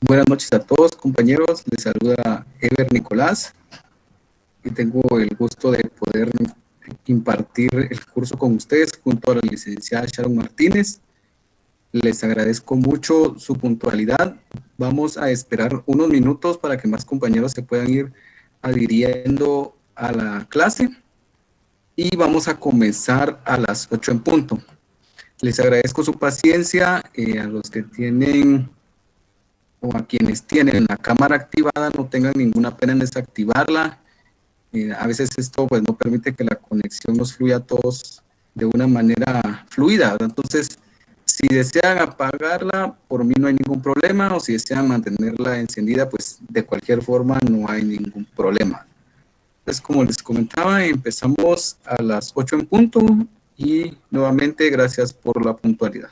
Buenas noches a todos, compañeros. Les saluda Ever Nicolás y tengo el gusto de poder impartir el curso con ustedes junto a la licenciada Sharon Martínez. Les agradezco mucho su puntualidad. Vamos a esperar unos minutos para que más compañeros se puedan ir adhiriendo a la clase y vamos a comenzar a las 8 en punto. Les agradezco su paciencia a los que tienen o a quienes tienen la cámara activada no tengan ninguna pena en desactivarla. A veces esto pues no permite que la conexión nos fluya a todos de una manera fluida, ¿verdad? Entonces, si desean apagarla, por mí no hay ningún problema, o si desean mantenerla encendida, pues de cualquier forma no hay ningún problema. Entonces, como les comentaba, empezamos a las 8 en punto y nuevamente gracias por la puntualidad.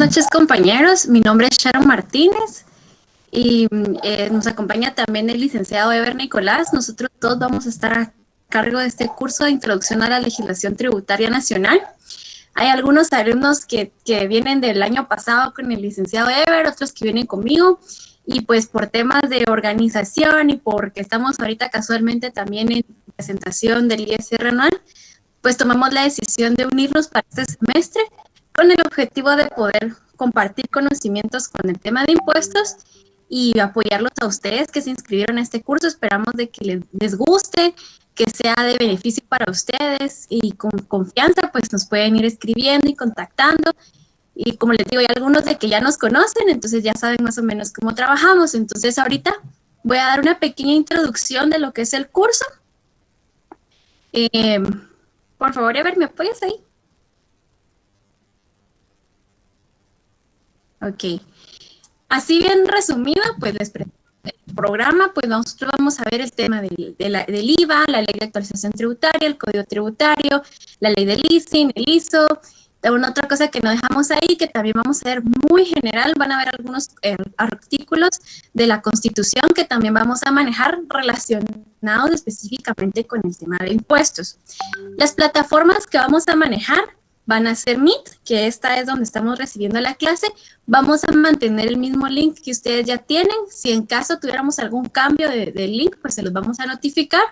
noches, compañeros. Mi nombre es Sharon Martínez y nos acompaña también el licenciado Ever Nicolás. Nosotros todos vamos a estar a cargo de este curso de Introducción a la Legislación Tributaria Nacional. Hay algunos alumnos que vienen del año pasado con el licenciado Ever, otros que vienen conmigo, y pues por temas de organización y porque estamos ahorita casualmente también en presentación del ISR anual, pues tomamos la decisión de unirnos para este semestre con el objetivo de poder compartir conocimientos con el tema de impuestos y apoyarlos a ustedes que se inscribieron a este curso. Esperamos de que les guste, que sea de beneficio para ustedes y con confianza pues nos pueden ir escribiendo y contactando. Y como les digo, hay algunos de que ya nos conocen, entonces ya saben más o menos cómo trabajamos. Entonces ahorita voy a dar una pequeña introducción de lo que es el curso. Por favor, Ever, ¿me apoyas ahí? Ok. Así bien resumida, pues les presento el programa, pues nosotros vamos a ver el tema del IVA, la ley de actualización tributaria, el código tributario, la ley del leasing, el ISO. Una otra cosa que no dejamos ahí, que también vamos a ver muy general, van a ver algunos artículos de la Constitución que también vamos a manejar relacionados específicamente con el tema de impuestos. Las plataformas que vamos a manejar van a ser Meet, que esta es donde estamos recibiendo la clase. Vamos a mantener el mismo link que ustedes ya tienen. Si en caso tuviéramos algún cambio de link, pues se los vamos a notificar.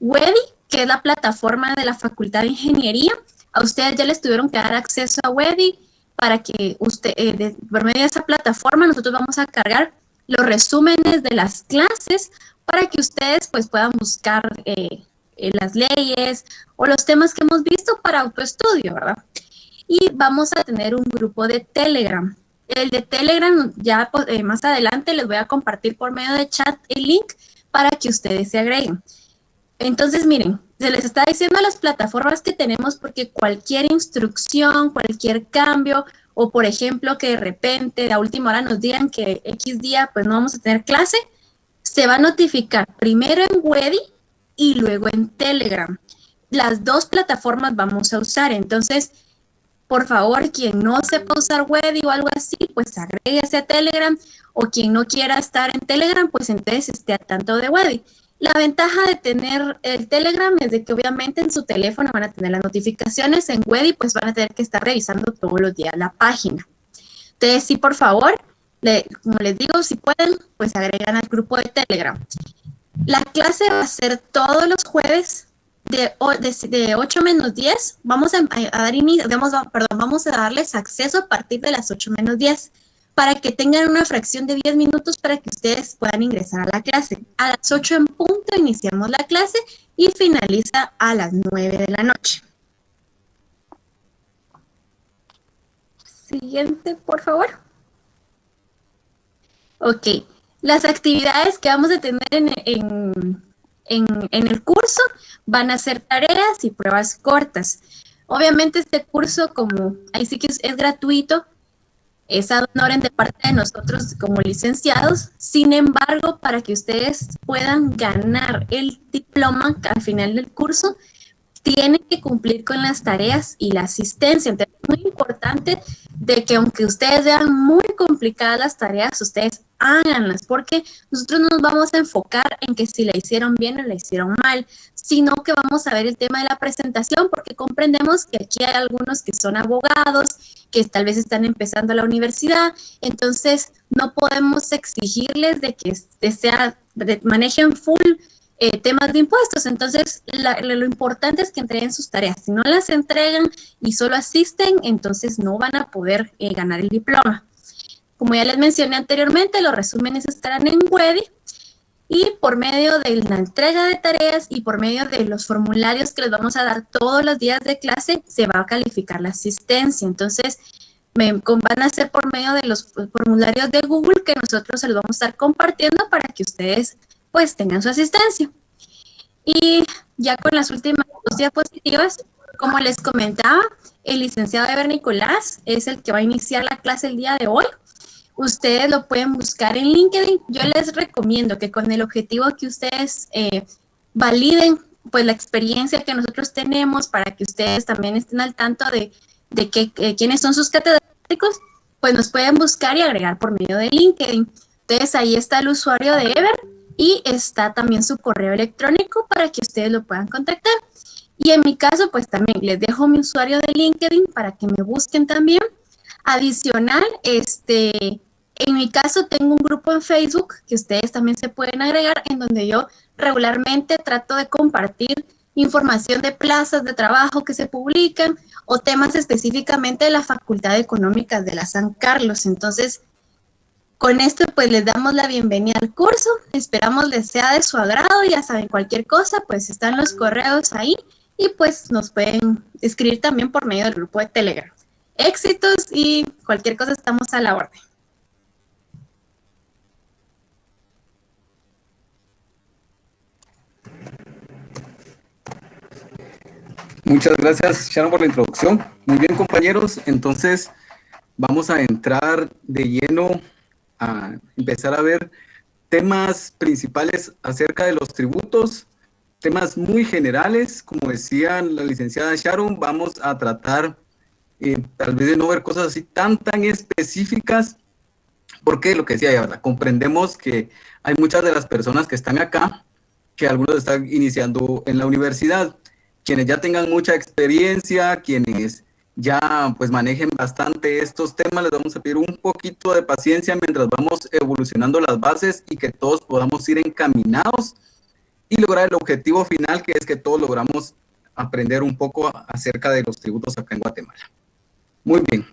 Wedi, que es la plataforma de la Facultad de Ingeniería. A ustedes ya les tuvieron que dar acceso a Wedi para que por medio de esa plataforma nosotros vamos a cargar los resúmenes de las clases para que ustedes pues puedan buscar las leyes o los temas que hemos visto para autoestudio, ¿verdad? Y vamos a tener un grupo de Telegram. El de Telegram ya más adelante les voy a compartir por medio de chat el link para que ustedes se agreguen. Entonces, miren, se les está diciendo las plataformas que tenemos porque cualquier instrucción, cualquier cambio, o por ejemplo que de repente a última hora nos digan que X día pues no vamos a tener clase, se va a notificar primero en Wedi y luego en Telegram. Las dos plataformas vamos a usar, entonces, por favor, quien no sepa usar Wedi o algo así, pues agréguese a Telegram, o quien no quiera estar en Telegram, pues entonces esté al tanto de Wedi. La ventaja de tener el Telegram es de que obviamente en su teléfono van a tener las notificaciones, en Wedi pues van a tener que estar revisando todos los días la página. Entonces, sí, por favor, como les digo, si pueden, pues agregan al grupo de Telegram. La clase va a ser todos los jueves de 8 menos 10. Vamos a dar inicio, vamos a darles acceso a partir de las 8 menos 10 para que tengan una fracción de 10 minutos para que ustedes puedan ingresar a la clase. A las 8 en punto iniciamos la clase y finaliza a las 9 de la noche. Siguiente, por favor. Ok. Las actividades que vamos a tener en el curso van a ser tareas y pruebas cortas. Obviamente este curso, como ahí sí que es gratuito, es ad honorem de parte de nosotros como licenciados. Sin embargo, para que ustedes puedan ganar el diploma al final del curso, tienen que cumplir con las tareas y la asistencia. Entonces, es muy importante de que aunque ustedes vean muy complicadas las tareas, ustedes háganlas, porque nosotros no nos vamos a enfocar en que si la hicieron bien o la hicieron mal, sino que vamos a ver el tema de la presentación, porque comprendemos que aquí hay algunos que son abogados, que tal vez están empezando la universidad, entonces no podemos exigirles de que manejen full temas de impuestos. Entonces lo importante es que entreguen sus tareas. Si no las entregan y solo asisten, entonces no van a poder ganar el diploma. Como ya les mencioné anteriormente, los resúmenes estarán en Wedi y por medio de la entrega de tareas y por medio de los formularios que les vamos a dar todos los días de clase, se va a calificar la asistencia. Entonces, van a ser por medio de los formularios de Google que nosotros se los vamos a estar compartiendo para que ustedes pues tengan su asistencia. Y ya con las últimas dos diapositivas, como les comentaba, el licenciado Ever Nicolás es el que va a iniciar la clase el día de hoy. Ustedes lo pueden buscar en LinkedIn. Yo les recomiendo que con el objetivo que ustedes validen pues la experiencia que nosotros tenemos para que ustedes también estén al tanto de quiénes son sus catedráticos, pues nos pueden buscar y agregar por medio de LinkedIn. Entonces ahí está el usuario de Ever y está también su correo electrónico para que ustedes lo puedan contactar. Y en mi caso, pues también les dejo mi usuario de LinkedIn para que me busquen también. Adicional, en mi caso tengo un grupo en Facebook que ustedes también se pueden agregar, en donde yo regularmente trato de compartir información de plazas de trabajo que se publican o temas específicamente de la Facultad de Económicas de la San Carlos. Entonces, con esto pues les damos la bienvenida al curso. Esperamos les sea de su agrado. Ya saben, cualquier cosa, pues están los correos ahí y pues nos pueden escribir también por medio del grupo de Telegram. Éxitos y cualquier cosa estamos a la orden. Muchas gracias, Sharon, por la introducción. Muy bien, compañeros. Entonces, vamos a entrar de lleno a empezar a ver temas principales acerca de los tributos, temas muy generales. Como decía la licenciada Sharon, vamos a tratar tal vez de no ver cosas así tan específicas, porque lo que decía ella, ¿verdad? Comprendemos que hay muchas de las personas que están acá, que algunos están iniciando en la universidad, quienes ya tengan mucha experiencia, quienes ya pues manejen bastante estos temas, les vamos a pedir un poquito de paciencia mientras vamos evolucionando las bases y que todos podamos ir encaminados y lograr el objetivo final, que es que todos logramos aprender un poco acerca de los tributos acá en Guatemala. Muy bien.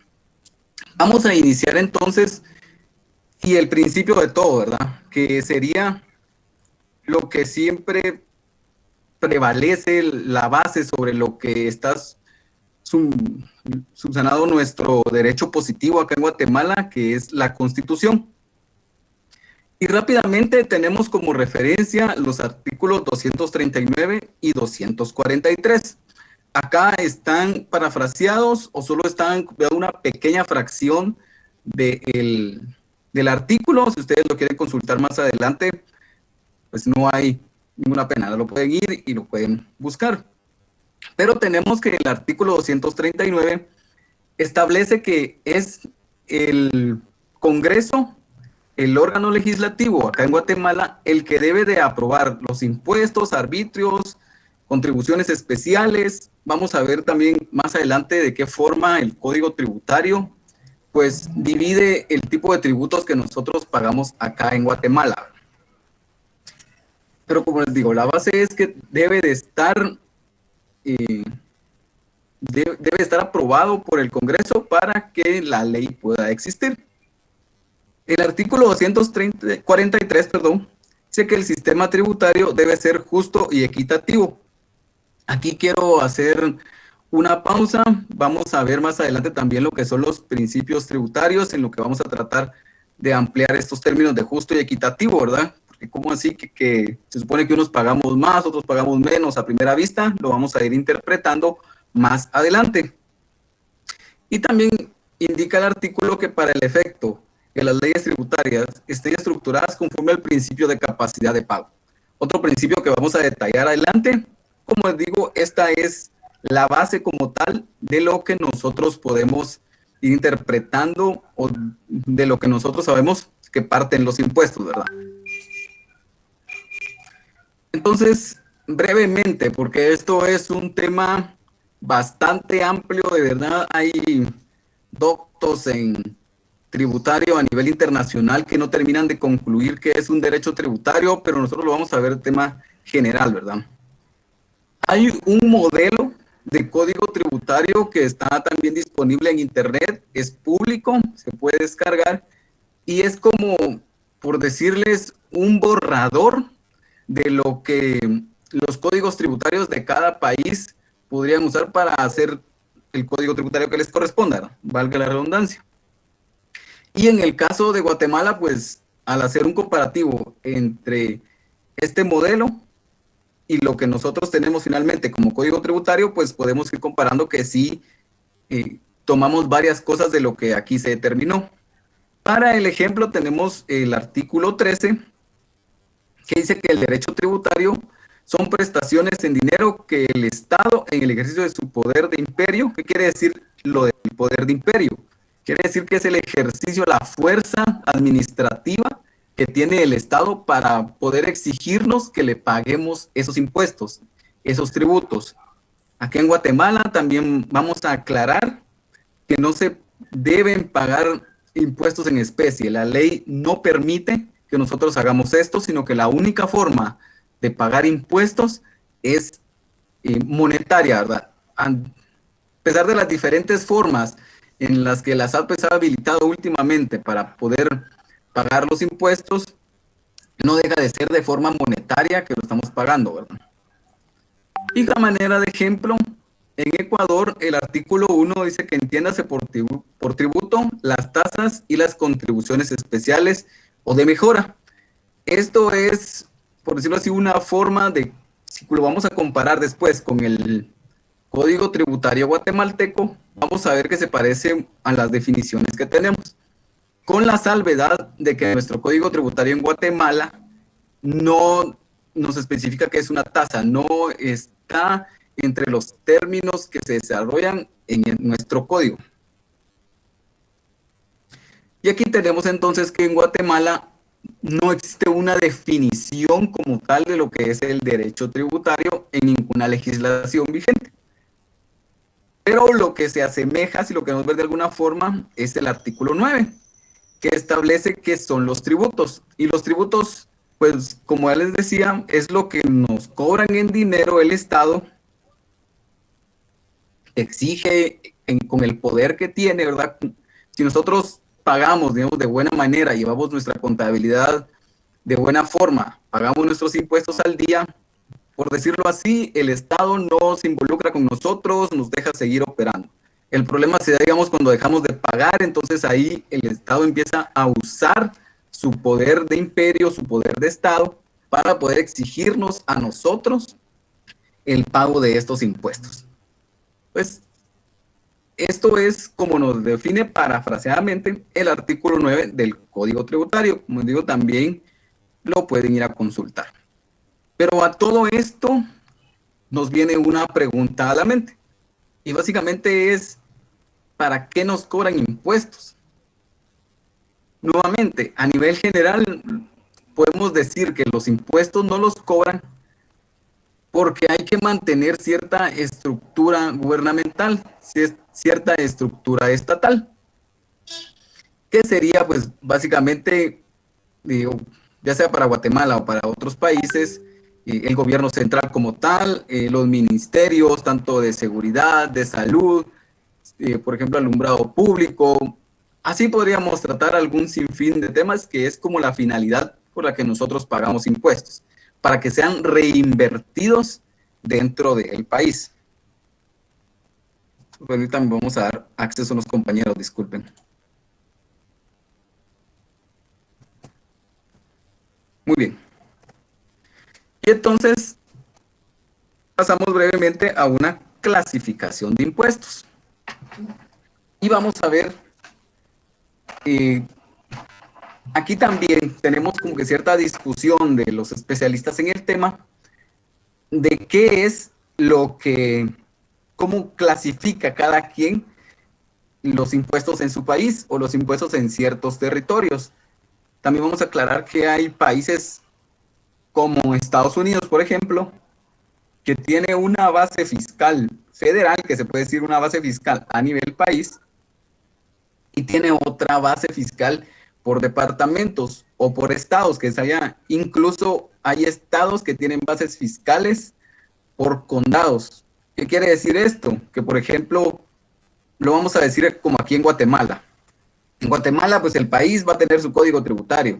Vamos a iniciar entonces, y el principio de todo, ¿verdad? Que sería lo que siempre prevalece, la base sobre lo que está subsanado nuestro derecho positivo acá en Guatemala, que es la Constitución. Y rápidamente tenemos como referencia los artículos 239 y 243. Acá están parafraseados o solo están una pequeña fracción del artículo. Si ustedes lo quieren consultar más adelante, pues no hay ninguna pena, lo pueden ir y lo pueden buscar. Pero tenemos que el artículo 239 establece que es el Congreso, el órgano legislativo acá en Guatemala, el que debe de aprobar los impuestos, arbitrios, contribuciones especiales. Vamos a ver también más adelante de qué forma el Código Tributario pues divide el tipo de tributos que nosotros pagamos acá en Guatemala. Pero como les digo, la base es que debe estar aprobado por el Congreso para que la ley pueda existir. El artículo 243, dice que el sistema tributario debe ser justo y equitativo. Aquí quiero hacer una pausa. Vamos a ver más adelante también lo que son los principios tributarios, en lo que vamos a tratar de ampliar estos términos de justo y equitativo, ¿verdad? Porque ¿cómo así que se supone que unos pagamos más, otros pagamos menos a primera vista? Lo vamos a ir interpretando más adelante. Y también indica el artículo que para el efecto que las leyes tributarias estén estructuradas conforme al principio de capacidad de pago. Otro principio que vamos a detallar adelante. Como les digo, esta es la base como tal de lo que nosotros podemos ir interpretando o de lo que nosotros sabemos que parten los impuestos, ¿verdad? Entonces, brevemente, porque esto es un tema bastante amplio, de verdad, hay doctos en tributario a nivel internacional que no terminan de concluir que es un derecho tributario, pero nosotros lo vamos a ver tema general, ¿verdad? Hay un modelo de código tributario que está también disponible en internet, es público, se puede descargar y es como, por decirles, un borrador de lo que los códigos tributarios de cada país podrían usar para hacer el código tributario que les corresponda, ¿no? Valga la redundancia. Y en el caso de Guatemala, pues al hacer un comparativo entre este modelo y lo que nosotros tenemos finalmente como código tributario, pues podemos ir comparando que sí tomamos varias cosas de lo que aquí se determinó. Para el ejemplo tenemos el artículo 13, que dice que el derecho tributario son prestaciones en dinero que el Estado, en el ejercicio de su poder de imperio. ¿Qué quiere decir lo del poder de imperio? Quiere decir que es el ejercicio, la fuerza administrativa que tiene el Estado para poder exigirnos que le paguemos esos impuestos, esos tributos. Aquí en Guatemala también vamos a aclarar que no se deben pagar impuestos en especie. La ley no permite que nosotros hagamos esto, sino que la única forma de pagar impuestos es monetaria, ¿verdad? A pesar de las diferentes formas en las que la SAT ha habilitado últimamente para poder pagar los impuestos, no deja de ser de forma monetaria que lo estamos pagando, ¿verdad? Y de manera de ejemplo, en Ecuador, el artículo 1 dice que entiéndase por tributo las tasas y las contribuciones especiales o de mejora. Esto es, por decirlo así, una forma de, si lo vamos a comparar después con el Código Tributario guatemalteco, vamos a ver que se parece a las definiciones que tenemos, con la salvedad de que nuestro Código Tributario en Guatemala no nos especifica que es una tasa, no está entre los términos que se desarrollan en nuestro código. Y aquí tenemos entonces que en Guatemala no existe una definición como tal de lo que es el derecho tributario en ninguna legislación vigente. Pero lo que se asemeja, si lo queremos ver de alguna forma, es el artículo 9, que establece qué son los tributos. Y los tributos, pues como ya les decía, es lo que nos cobran en dinero el Estado, exige con el poder que tiene, ¿verdad? Si nosotros pagamos, digamos, de buena manera, llevamos nuestra contabilidad de buena forma, pagamos nuestros impuestos al día, por decirlo así, el Estado no se involucra con nosotros, nos deja seguir operando. El problema se da, digamos, cuando dejamos de pagar, entonces ahí el Estado empieza a usar su poder de imperio, su poder de Estado, para poder exigirnos a nosotros el pago de estos impuestos. Pues esto es como nos define parafraseadamente el artículo 9 del Código Tributario. Como digo, también lo pueden ir a consultar. Pero a todo esto nos viene una pregunta a la mente. Y básicamente es, ¿para qué nos cobran impuestos? Nuevamente, a nivel general, podemos decir que los impuestos no los cobran porque hay que mantener cierta estructura gubernamental, cierta estructura estatal, que sería pues básicamente, digo, ya sea para Guatemala o para otros países, el gobierno central como tal, los ministerios, tanto de seguridad, de salud, por ejemplo, alumbrado público. Así podríamos tratar algún sinfín de temas que es como la finalidad por la que nosotros pagamos impuestos, para que sean reinvertidos dentro del país. Bueno, también vamos a dar acceso a los compañeros, disculpen. Muy bien. Y entonces pasamos brevemente a una clasificación de impuestos. Y vamos a ver, aquí también tenemos como que cierta discusión de los especialistas en el tema de qué es lo que, cómo clasifica cada quien los impuestos en su país o los impuestos en ciertos territorios. También vamos a aclarar que hay países como Estados Unidos, por ejemplo, que tiene una base fiscal federal, que se puede decir una base fiscal a nivel país, y tiene otra base fiscal por departamentos o por estados, que es allá. Incluso hay estados que tienen bases fiscales por condados. ¿Qué quiere decir esto? Que, por ejemplo, lo vamos a decir como aquí en Guatemala. En Guatemala, pues el país va a tener su código tributario.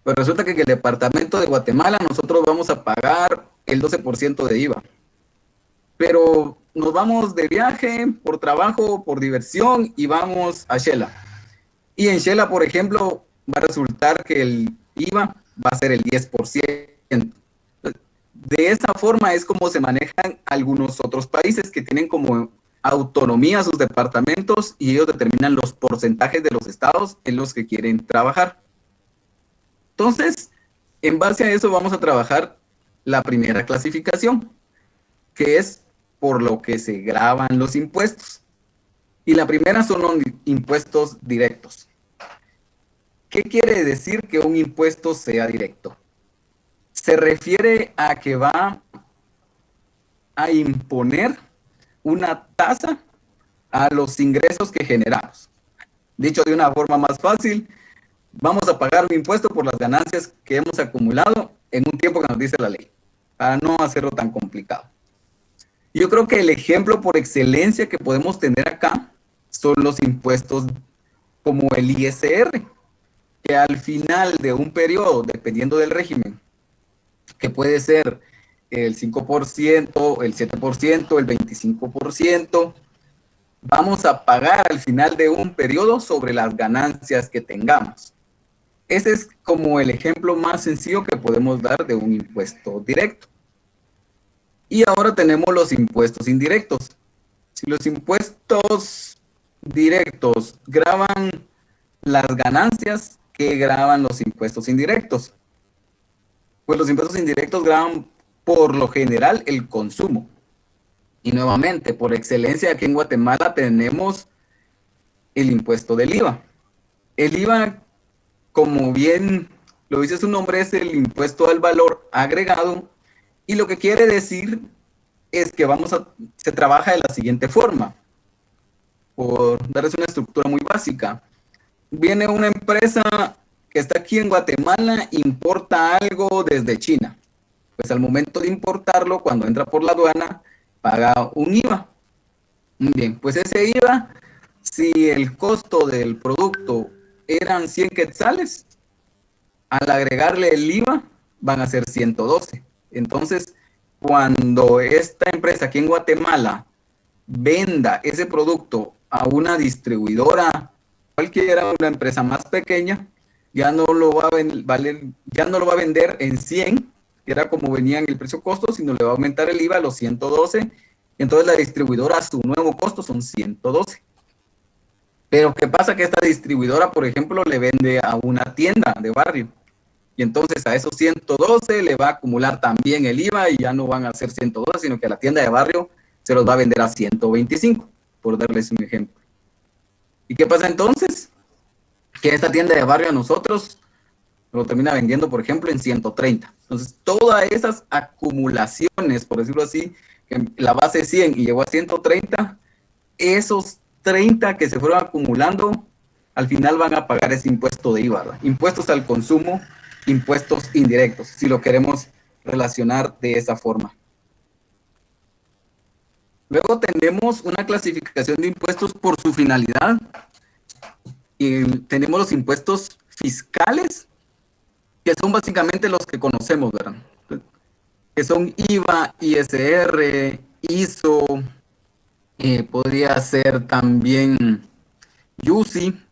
Pero resulta que en el departamento de Guatemala nosotros vamos a pagar el 12% de IVA. Pero nos vamos de viaje, por trabajo, por diversión, y vamos a Xela. Y en Xela, por ejemplo, va a resultar que el IVA va a ser el 10%. De esa forma es como se manejan algunos otros países que tienen como autonomía sus departamentos y ellos determinan los porcentajes de los estados en los que quieren trabajar. Entonces, en base a eso vamos a trabajar la primera clasificación, que es por lo que se graban los impuestos. Y la primera son los impuestos directos. ¿Qué quiere decir que un impuesto sea directo? Se refiere a que va a imponer una tasa a los ingresos que generamos. Dicho de una forma más fácil, vamos a pagar un impuesto por las ganancias que hemos acumulado en un tiempo que nos dice la ley, para no hacerlo tan complicado. Yo creo que el ejemplo por excelencia que podemos tener acá son los impuestos como el ISR, que al final de un periodo, dependiendo del régimen, que puede ser el 5%, el 7%, el 25%, vamos a pagar al final de un periodo sobre las ganancias que tengamos. Ese es como el ejemplo más sencillo que podemos dar de un impuesto directo. Y ahora tenemos los impuestos indirectos. Si los impuestos directos gravan las ganancias, ¿qué gravan los impuestos indirectos? Pues los impuestos indirectos gravan por lo general el consumo. Y nuevamente, por excelencia, aquí en Guatemala tenemos el impuesto del IVA. El IVA, como bien lo dice su nombre, es el impuesto al valor agregado. Y lo que quiere decir es que se trabaja de la siguiente forma. Por darles una estructura muy básica. Viene una empresa que está aquí en Guatemala, importa algo desde China. Pues al momento de importarlo, cuando entra por la aduana, paga un IVA. Bien, pues ese IVA, si el costo del producto eran 100 quetzales, al agregarle el IVA, van a ser 112. Entonces, cuando esta empresa aquí en Guatemala venda ese producto a una distribuidora, cualquiera, una empresa más pequeña, ya no lo va a vender en 100, que era como venía en el precio costo, sino le va a aumentar el IVA a los 112, y entonces la distribuidora, su nuevo costo son 112. Pero ¿qué pasa? Que esta distribuidora, por ejemplo, le vende a una tienda de barrio, y entonces a esos 112 le va a acumular también el IVA, y ya no van a ser 112, sino que a la tienda de barrio se los va a vender a 125, por darles un ejemplo. ¿Y qué pasa entonces? Que esta tienda de barrio a nosotros lo termina vendiendo, por ejemplo, en 130. Entonces, todas esas acumulaciones, por decirlo así, que la base es 100 y llegó a 130, esos 30 que se fueron acumulando, al final van a pagar ese impuesto de IVA, ¿verdad? Impuestos al consumo, impuestos indirectos, si lo queremos relacionar de esa forma. Luego tenemos una clasificación de impuestos por su finalidad. Y tenemos los impuestos fiscales, que son básicamente los que conocemos, ¿verdad? Que son IVA, ISR, ISO, podría ser también YUSI.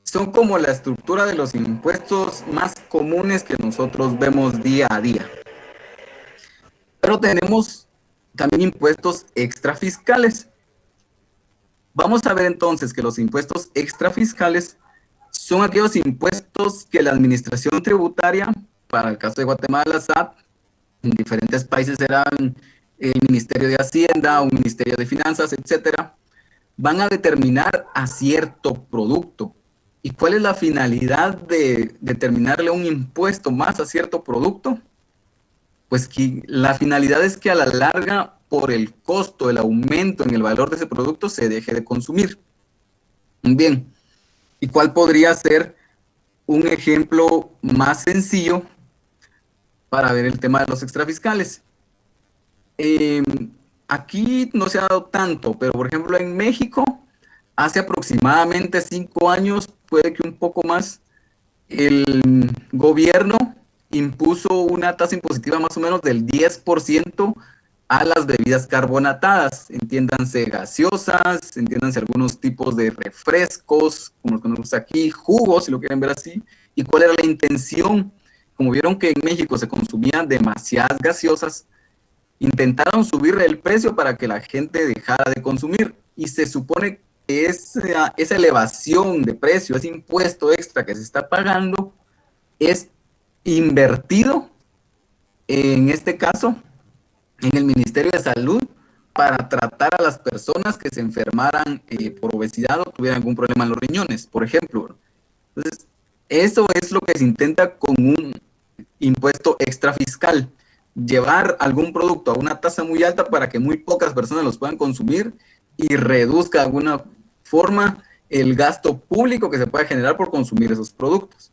Son como la estructura de los impuestos más comunes que nosotros vemos día a día. Pero tenemos también impuestos extrafiscales. Vamos a ver entonces que los impuestos extrafiscales son aquellos impuestos que la administración tributaria, para el caso de Guatemala, SAT, en diferentes países serán el Ministerio de Hacienda, un Ministerio de Finanzas, etcétera, van a determinar a cierto producto. ¿Y cuál es la finalidad de determinarle un impuesto más a cierto producto? Pues que la finalidad es que a la larga, por el costo, el aumento en el valor de ese producto, se deje de consumir. Bien, ¿y cuál podría ser un ejemplo más sencillo para ver el tema de los extrafiscales? Aquí no se ha dado tanto, pero por ejemplo en México, hace aproximadamente 5 años, puede que un poco más, el gobierno impuso una tasa impositiva más o menos del 10% a las bebidas carbonatadas, entiéndanse gaseosas, entiéndanse algunos tipos de refrescos, como los que nos gusta aquí, jugos, si lo quieren ver así. ¿Y cuál era la intención? Como vieron que en México se consumían demasiadas gaseosas, intentaron subir el precio para que la gente dejara de consumir, y se supone que esa elevación de precio, ese impuesto extra que se está pagando, es invertido, en este caso, en el Ministerio de Salud, para tratar a las personas que se enfermaran por obesidad o tuvieran algún problema en los riñones, por ejemplo. Entonces, eso es lo que se intenta con un impuesto extra fiscal, llevar algún producto a una tasa muy alta para que muy pocas personas los puedan consumir y reduzca de alguna forma el gasto público que se pueda generar por consumir esos productos.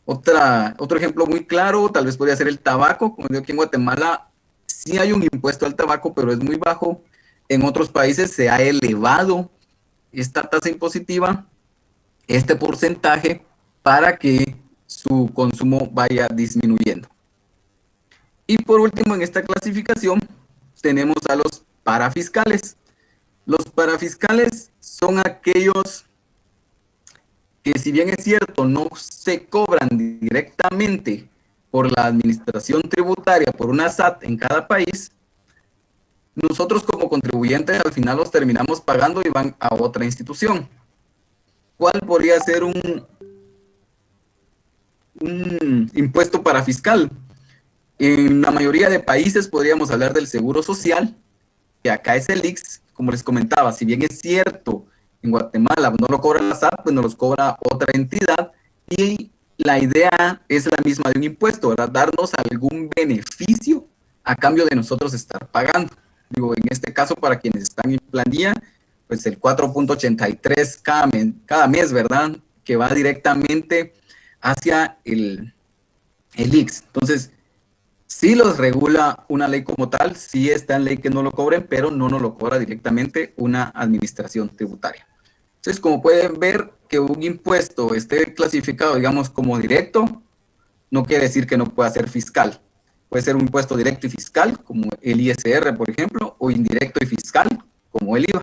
Otro ejemplo muy claro, tal vez podría ser el tabaco. Como digo, aquí en Guatemala sí hay un impuesto al tabaco, pero es muy bajo. En otros países se ha elevado esta tasa impositiva, este porcentaje, para que su consumo vaya disminuyendo. Y por último, en esta clasificación tenemos a los parafiscales. Los parafiscales son aquellos que, si bien es cierto, no se cobran directamente por la administración tributaria, por una SAT en cada país, nosotros como contribuyentes al final los terminamos pagando y van a otra institución. ¿Cuál podría ser un impuesto parafiscal? En la mayoría de países podríamos hablar del Seguro Social, que acá es el IX, como les comentaba. Si bien es cierto, en Guatemala no lo cobra la SAT, pues nos los cobra otra entidad, y la idea es la misma de un impuesto, ¿verdad? Darnos algún beneficio a cambio de nosotros estar pagando. Digo, en este caso, para quienes están en planilla, pues el 4.83 cada mes, ¿verdad? Que va directamente hacia el IX. Entonces, sí los regula una ley como tal, sí está en ley que no lo cobren, pero no nos lo cobra directamente una administración tributaria. Entonces, como pueden ver, que un impuesto esté clasificado, digamos, como directo, no quiere decir que no pueda ser fiscal. Puede ser un impuesto directo y fiscal, como el ISR, por ejemplo, o indirecto y fiscal, como el IVA.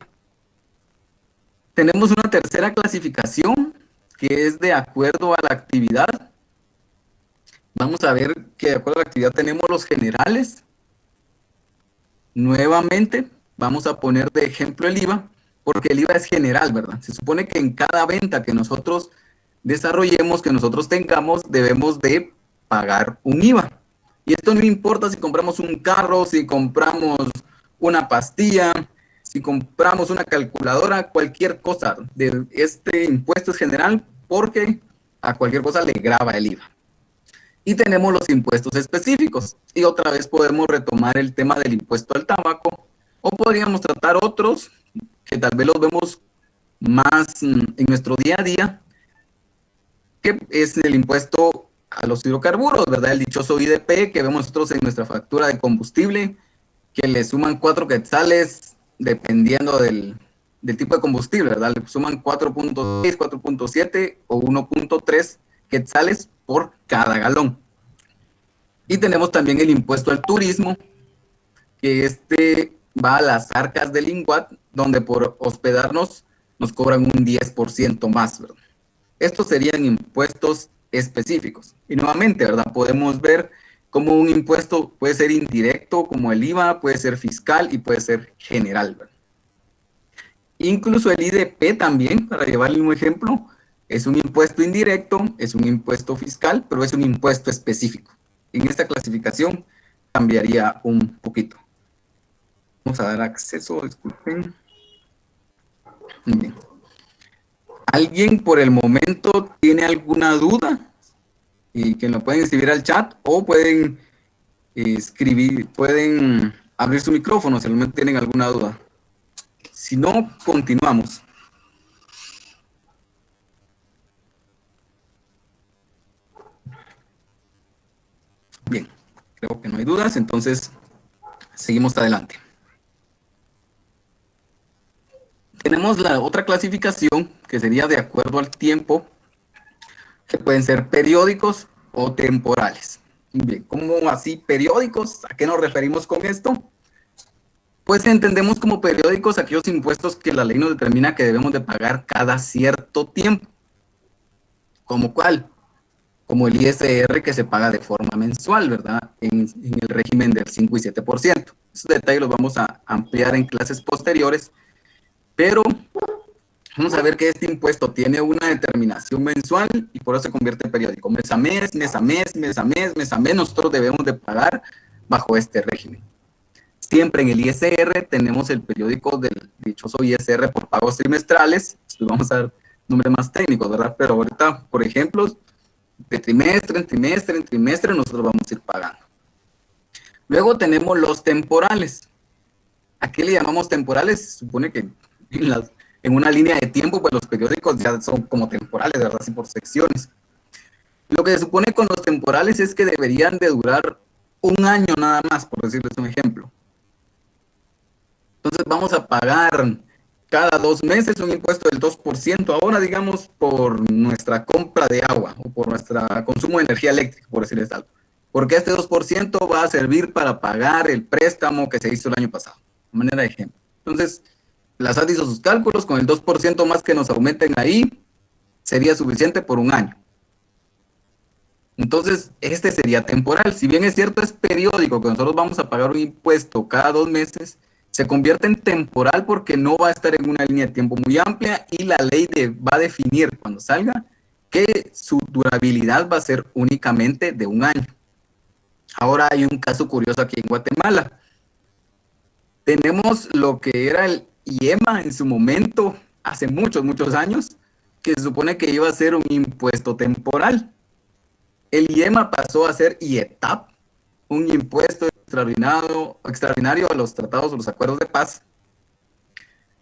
Tenemos una tercera clasificación, que es de acuerdo a la actividad. Vamos a ver que de acuerdo a la actividad tenemos los generales. Nuevamente, vamos a poner de ejemplo el IVA, porque el IVA es general, ¿verdad? Se supone que en cada venta que nosotros desarrollemos, que nosotros tengamos, debemos de pagar un IVA. Y esto no importa si compramos un carro, si compramos una pastilla, si compramos una calculadora, cualquier cosa. Este impuesto es general porque a cualquier cosa le grava el IVA. Y tenemos los impuestos específicos. Y otra vez podemos retomar el tema del impuesto al tabaco, o podríamos tratar otros que tal vez los vemos más en nuestro día a día, que es el impuesto a los hidrocarburos, ¿verdad? El dichoso IDP que vemos nosotros en nuestra factura de combustible, que le suman 4 quetzales dependiendo del tipo de combustible, ¿verdad? Le suman 4.6, 4.7 o 1.3 quetzales por cada galón. Y tenemos también el impuesto al turismo, que va a las arcas del INGUAT, donde por hospedarnos nos cobran un 10% más, ¿verdad? Estos serían impuestos específicos. Y nuevamente, ¿verdad? Podemos ver cómo un impuesto puede ser indirecto, como el IVA, puede ser fiscal y puede ser general, ¿verdad? Incluso el IDP también, para llevarle un ejemplo, es un impuesto indirecto, es un impuesto fiscal, pero es un impuesto específico. En esta clasificación cambiaría un poquito. Vamos a dar acceso, disculpen. Bien. ¿Alguien por el momento tiene alguna duda? Y que lo pueden escribir al chat o pueden pueden abrir su micrófono si realmente tienen alguna duda. Si no, continuamos. Bien, creo que no hay dudas, entonces seguimos adelante. Tenemos la otra clasificación, que sería de acuerdo al tiempo, que pueden ser periódicos o temporales. Bien, ¿cómo así periódicos? ¿A qué nos referimos con esto? Pues entendemos como periódicos aquellos impuestos que la ley nos determina que debemos de pagar cada cierto tiempo. ¿Cómo cuál? Como el ISR, que se paga de forma mensual, ¿verdad? En el régimen del 5 y 7%. Esos detalles los vamos a ampliar en clases posteriores, pero vamos a ver que este impuesto tiene una determinación mensual y por eso se convierte en periódico. Mes a mes, mes a mes, mes a mes, mes a mes, nosotros debemos de pagar bajo este régimen. Siempre en el ISR tenemos el periódico del dichoso ISR por pagos trimestrales. Vamos a dar nombres más técnicos, ¿verdad? Pero ahorita, por ejemplo, de trimestre en trimestre en trimestre nosotros vamos a ir pagando. Luego tenemos los temporales. ¿A qué le llamamos temporales? Se supone que en una línea de tiempo, pues los periódicos ya son como temporales, ¿verdad? Así por secciones. Lo que se supone con los temporales es que deberían de durar un año nada más, por decirles un ejemplo. Entonces vamos a pagar cada 2 meses un impuesto del 2%, ahora digamos por nuestra compra de agua o por nuestro consumo de energía eléctrica, por decirles algo. Porque este 2% va a servir para pagar el préstamo que se hizo el año pasado, de manera de ejemplo. Entonces, la SAT hizo sus cálculos, con el 2% más que nos aumenten ahí, sería suficiente por un año. Entonces, este sería temporal. Si bien es cierto, es periódico, que nosotros vamos a pagar un impuesto cada 2 meses, se convierte en temporal porque no va a estar en una línea de tiempo muy amplia y la ley va a definir cuando salga que su durabilidad va a ser únicamente de un año. Ahora hay un caso curioso aquí en Guatemala. Tenemos lo que era el IEMA en su momento, hace muchos, muchos años, que se supone que iba a ser un impuesto temporal. El IEMA pasó a ser IETAP, un impuesto extraordinario a los tratados o los acuerdos de paz.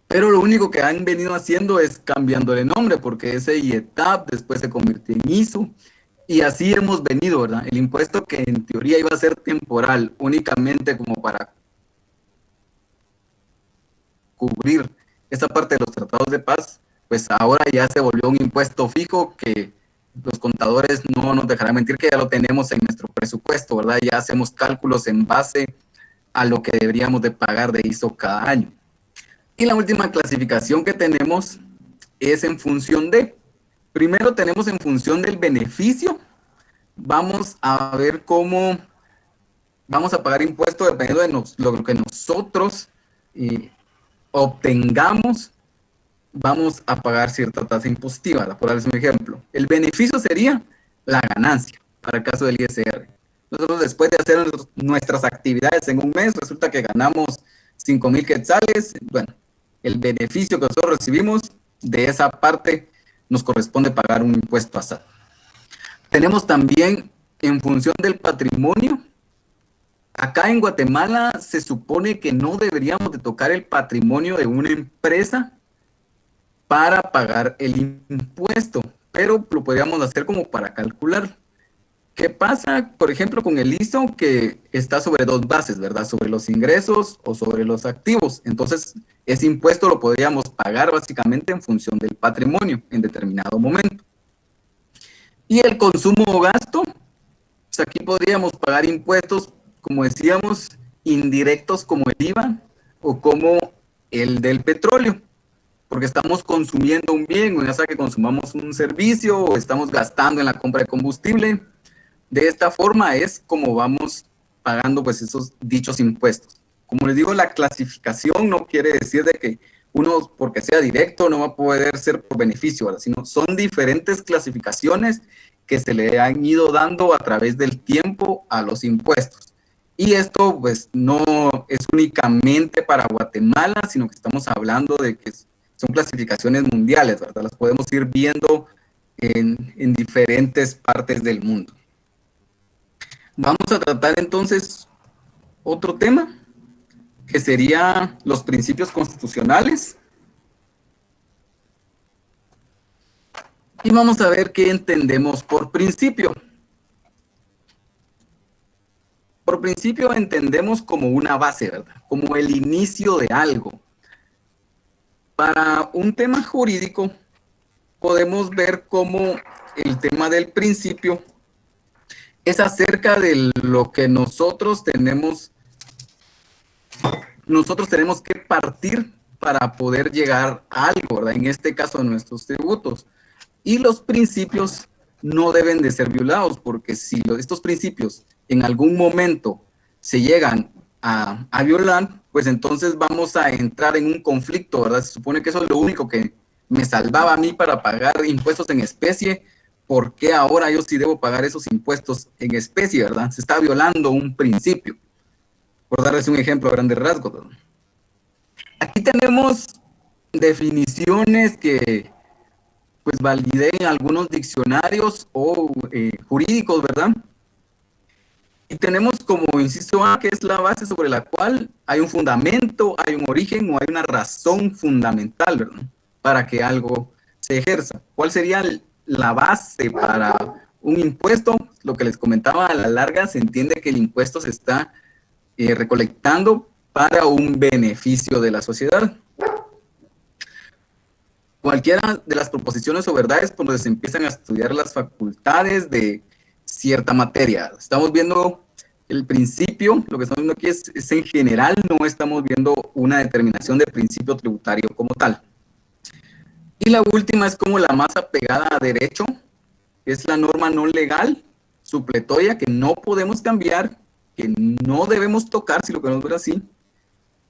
Pero lo único que han venido haciendo es cambiando de nombre, porque ese IETAP después se convirtió en ISU, y así hemos venido, ¿verdad? El impuesto que en teoría iba a ser temporal, únicamente como para cubrir esa parte de los tratados de paz, pues ahora ya se volvió un impuesto fijo que los contadores no nos dejarán mentir que ya lo tenemos en nuestro presupuesto, ¿verdad? Ya hacemos cálculos en base a lo que deberíamos de pagar de ISO cada año. Y la última clasificación que tenemos es en función de, primero tenemos en función del beneficio, vamos a ver cómo vamos a pagar impuestos dependiendo de lo que nosotros obtengamos, vamos a pagar cierta tasa impositiva. Por darles un ejemplo, el beneficio sería la ganancia, para el caso del ISR. Nosotros después de hacer nuestras actividades en un mes, resulta que ganamos 5,000 quetzales. Bueno, el beneficio que nosotros recibimos, de esa parte nos corresponde pagar un impuesto a SAT. Tenemos también en función del patrimonio. Acá en Guatemala se supone que no deberíamos de tocar el patrimonio de una empresa para pagar el impuesto, pero lo podríamos hacer como para calcular. ¿Qué pasa, por ejemplo, con el ISO que está sobre 2 bases, ¿verdad? Sobre los ingresos o sobre los activos. Entonces, ese impuesto lo podríamos pagar básicamente en función del patrimonio en determinado momento. Y el consumo o gasto, pues aquí podríamos pagar impuestos, como decíamos, indirectos como el IVA o como el del petróleo, porque estamos consumiendo un bien, ya sea que consumamos un servicio o estamos gastando en la compra de combustible. De esta forma es como vamos pagando pues esos dichos impuestos. Como les digo, la clasificación no quiere decir de que uno, porque sea directo, no va a poder ser por beneficio, ¿verdad? Sino son diferentes clasificaciones que se le han ido dando a través del tiempo a los impuestos. Y esto pues no es únicamente para Guatemala, sino que estamos hablando de que son clasificaciones mundiales, ¿verdad? Las podemos ir viendo en diferentes partes del mundo. Vamos a tratar entonces otro tema, que sería los principios constitucionales. Y vamos a ver qué entendemos por principio. Por principio entendemos como una base, ¿verdad? Como el inicio de algo. Para un tema jurídico, podemos ver cómo el tema del principio es acerca de lo que nosotros tenemos que partir para poder llegar a algo, ¿verdad? En este caso, nuestros tributos. Y los principios no deben de ser violados, porque si estos principios en algún momento se llegan a violar, pues entonces vamos a entrar en un conflicto, ¿verdad? Se supone que eso es lo único que me salvaba a mí para pagar impuestos en especie. ¿Por qué ahora yo sí debo pagar esos impuestos en especie, verdad? Se está violando un principio. por darles un ejemplo a grandes rasgos, ¿verdad? Aquí tenemos definiciones que pues validé en algunos diccionarios o jurídicos, ¿verdad? Y tenemos como inciso A, que es la base sobre la cual hay un fundamento, hay un origen o hay una razón fundamental, ¿verdad? Para que algo se ejerza. ¿Cuál sería la base para un impuesto? Lo que les comentaba, a la larga se entiende que el impuesto se está recolectando para un beneficio de la sociedad. Cualquiera de las proposiciones o verdades por donde se empiezan a estudiar las facultades de cierta materia. Estamos viendo el principio, lo que estamos viendo aquí es en general, no estamos viendo una determinación de principio tributario como tal. Y la última es como la más apegada a derecho, es la norma no legal, supletoria, que no podemos cambiar, que no debemos tocar, si lo queremos ver así,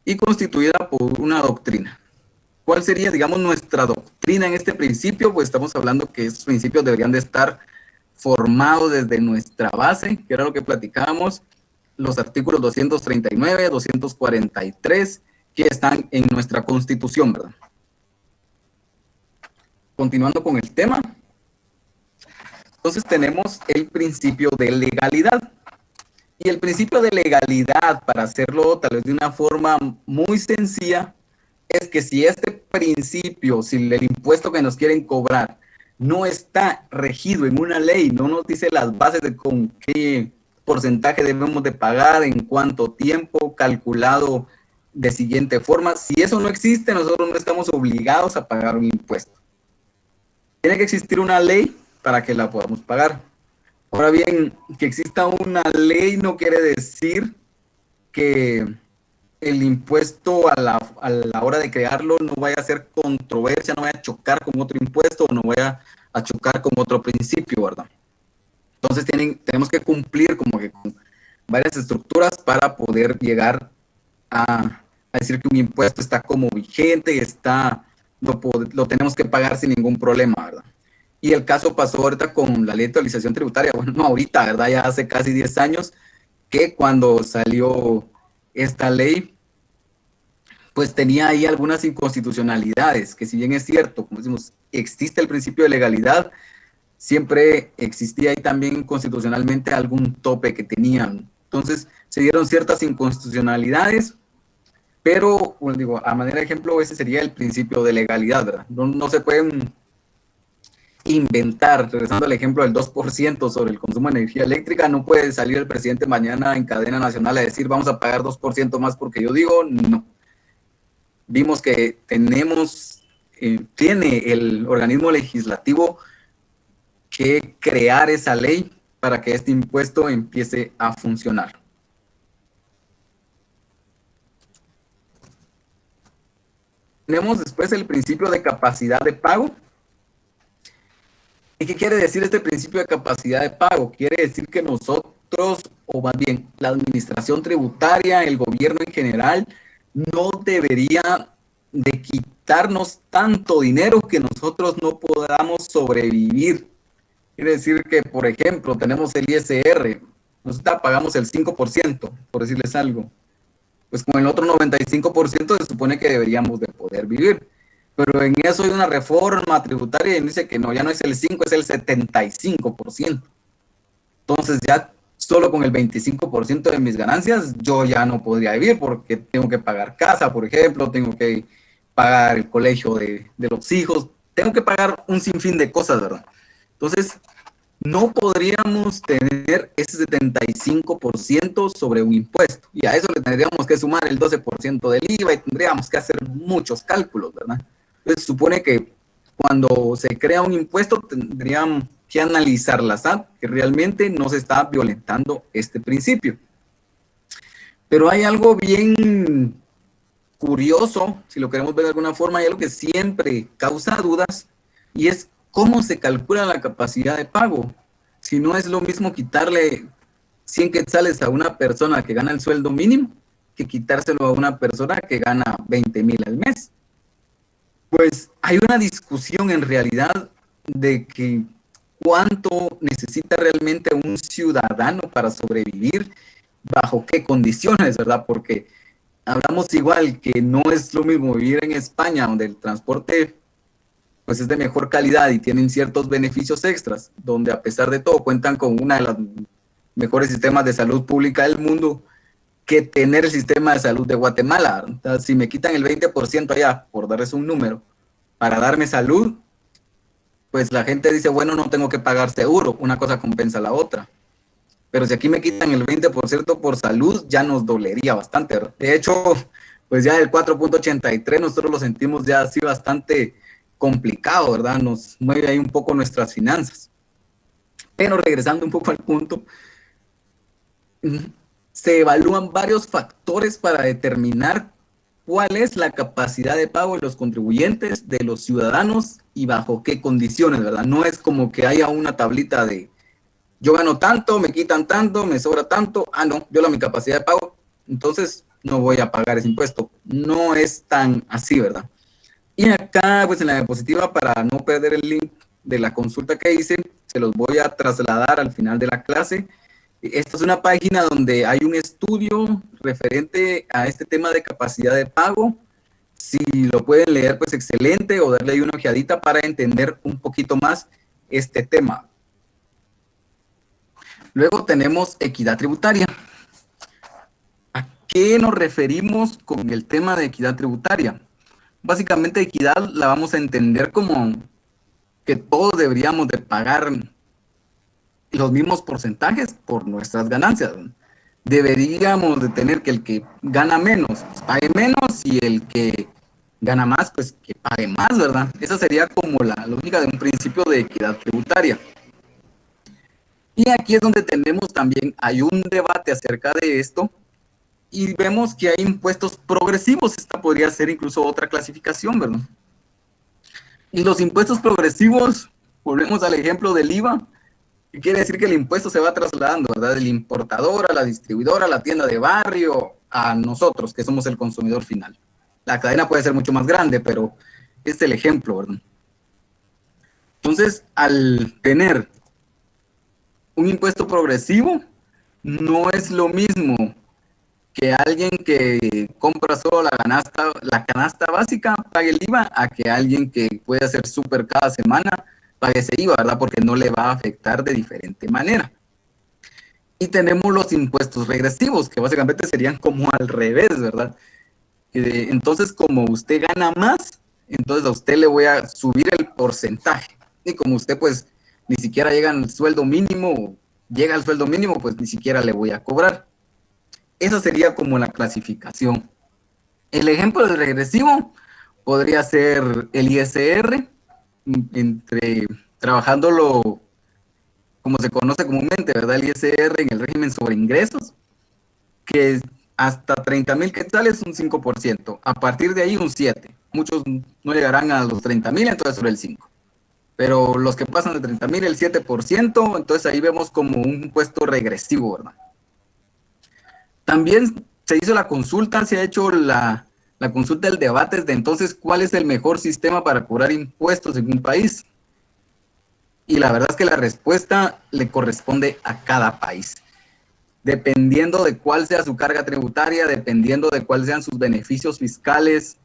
y constituida por una doctrina. ¿Cuál sería, digamos, nuestra doctrina en este principio? Pues estamos hablando que estos principios deberían de estar formados desde nuestra base, que era lo que platicábamos, los artículos 239, 243, que están en nuestra Constitución, ¿verdad? Continuando con el tema, entonces tenemos el principio de legalidad. Y el principio de legalidad, para hacerlo tal vez de una forma muy sencilla, es que si este principio, si el impuesto que nos quieren cobrar no está regido en una ley, no nos dice las bases de con qué porcentaje debemos de pagar, en cuánto tiempo, calculado de siguiente forma, si eso no existe, nosotros no estamos obligados a pagar un impuesto. Tiene que existir una ley para que la podamos pagar. Ahora bien, que exista una ley no quiere decir que el impuesto a la hora de crearlo no vaya a ser controversia, no vaya a chocar con otro impuesto o no vaya a chocar con otro principio, ¿verdad? Entonces tenemos que cumplir como que con varias estructuras para poder llegar a decir que un impuesto está como vigente, lo tenemos que pagar sin ningún problema, ¿verdad? Y el caso pasó ahorita con la ley de actualización tributaria, bueno, no ahorita, ¿verdad? Ya hace casi 10 años que cuando salió esta ley, pues tenía ahí algunas inconstitucionalidades, que si bien es cierto, como decimos, existe el principio de legalidad, siempre existía ahí también constitucionalmente algún tope que tenían. Entonces, se dieron ciertas inconstitucionalidades, pero, bueno, digo, a manera de ejemplo, ese sería el principio de legalidad, ¿verdad? No se pueden inventar, regresando al ejemplo del 2% sobre el consumo de energía eléctrica, no puede salir el presidente mañana en cadena nacional a decir vamos a pagar 2% más porque yo digo, no. Vimos que tiene el organismo legislativo que crear esa ley para que este impuesto empiece a funcionar. Tenemos después el principio de capacidad de pago. ¿Y qué quiere decir este principio de capacidad de pago? Quiere decir que nosotros, o más bien la administración tributaria, el gobierno en general, no debería de quitarnos tanto dinero que nosotros no podamos sobrevivir. Quiere decir que, por ejemplo, tenemos el ISR, nosotros pagamos el 5%, por decirles algo. Pues con el otro 95% se supone que deberíamos de poder vivir. Pero en eso hay una reforma tributaria y dice que no, ya no es el 5, es el 75%. Entonces ya solo con el 25% de mis ganancias yo ya no podría vivir porque tengo que pagar casa, por ejemplo, tengo que pagar el colegio de los hijos, tengo que pagar un sinfín de cosas, ¿verdad? Entonces no podríamos tener ese 75% sobre un impuesto y a eso le tendríamos que sumar el 12% del IVA y tendríamos que hacer muchos cálculos, ¿verdad? Entonces, se supone que cuando se crea un impuesto tendrían que analizar la SAT, que realmente no se está violentando este principio. Pero hay algo bien curioso, si lo queremos ver de alguna forma, hay algo que siempre causa dudas, y es cómo se calcula la capacidad de pago. Si no es lo mismo quitarle 100 quetzales a una persona que gana el sueldo mínimo, que quitárselo a una persona que gana 20,000 al mes. Pues hay una discusión en realidad de que cuánto necesita realmente un ciudadano para sobrevivir bajo qué condiciones, ¿verdad? Porque hablamos igual que no es lo mismo vivir en España, donde el transporte pues es de mejor calidad y tienen ciertos beneficios extras, donde a pesar de todo cuentan con una de las mejores sistemas de salud pública del mundo, que tener el sistema de salud de Guatemala. Entonces, si me quitan el 20% allá, por darles un número, para darme salud, pues la gente dice, bueno, no tengo que pagar seguro, una cosa compensa la otra. Pero si aquí me quitan el 20% por salud, ya nos dolería bastante, ¿verdad? De hecho, pues ya el 4.83 nosotros lo sentimos ya así bastante complicado, ¿verdad? Nos mueve ahí un poco nuestras finanzas. Pero regresando un poco al punto, se evalúan varios factores para determinar cuál es la capacidad de pago de los contribuyentes, de los ciudadanos y bajo qué condiciones, ¿verdad? No es como que haya una tablita de yo gano tanto, me quitan tanto, me sobra tanto, no, yo mi capacidad de pago, entonces no voy a pagar ese impuesto. No es tan así, ¿verdad? Y acá, pues en la diapositiva, para no perder el link de la consulta que hice, se los voy a trasladar al final de la clase. Esta es una página donde hay un estudio referente a este tema de capacidad de pago. Si lo pueden leer, pues excelente, o darle ahí una ojeadita para entender un poquito más este tema. Luego tenemos equidad tributaria. ¿A qué nos referimos con el tema de equidad tributaria? Básicamente, equidad la vamos a entender como que todos deberíamos de pagar los mismos porcentajes por nuestras ganancias. Deberíamos de tener que el que gana menos pues, pague menos, y el que gana más pues que pague más, ¿verdad? Esa sería como la lógica de un principio de equidad tributaria. Y aquí es donde tenemos también, hay un debate acerca de esto, y vemos que hay impuestos progresivos. Esta podría ser incluso otra clasificación, ¿verdad? Y los impuestos progresivos, volvemos al ejemplo del IVA, que quiere decir que el impuesto se va trasladando, ¿verdad? Del importador a la distribuidora, a la tienda de barrio, a nosotros, que somos el consumidor final. La cadena puede ser mucho más grande, pero este es el ejemplo, ¿verdad? Entonces, al tener un impuesto progresivo, no es lo mismo que alguien que compra solo la canasta básica pague el IVA, a que alguien que puede hacer súper cada semana pague ese IVA, ¿verdad? Porque no le va a afectar de diferente manera. Y tenemos los impuestos regresivos, que básicamente serían como al revés, ¿verdad? Entonces, como usted gana más, entonces a usted le voy a subir el porcentaje. Y como usted pues ni siquiera llega al sueldo mínimo, pues ni siquiera le voy a cobrar. Esa sería como la clasificación. El ejemplo del regresivo podría ser el ISR, trabajándolo como se conoce comúnmente, ¿verdad? El ISR en el régimen sobre ingresos, que hasta 30,000 quetzales un 5%, a partir de ahí un 7%. Muchos no llegarán a los 30,000, entonces sobre el 5%. Pero los que pasan de 30,000, el 7%, entonces ahí vemos como un impuesto regresivo, ¿verdad? También se hizo la consulta, se ha hecho la consulta del debate de entonces cuál es el mejor sistema para cobrar impuestos en un país. Y la verdad es que la respuesta le corresponde a cada país. Dependiendo de cuál sea su carga tributaria, dependiendo de cuáles sean sus beneficios fiscales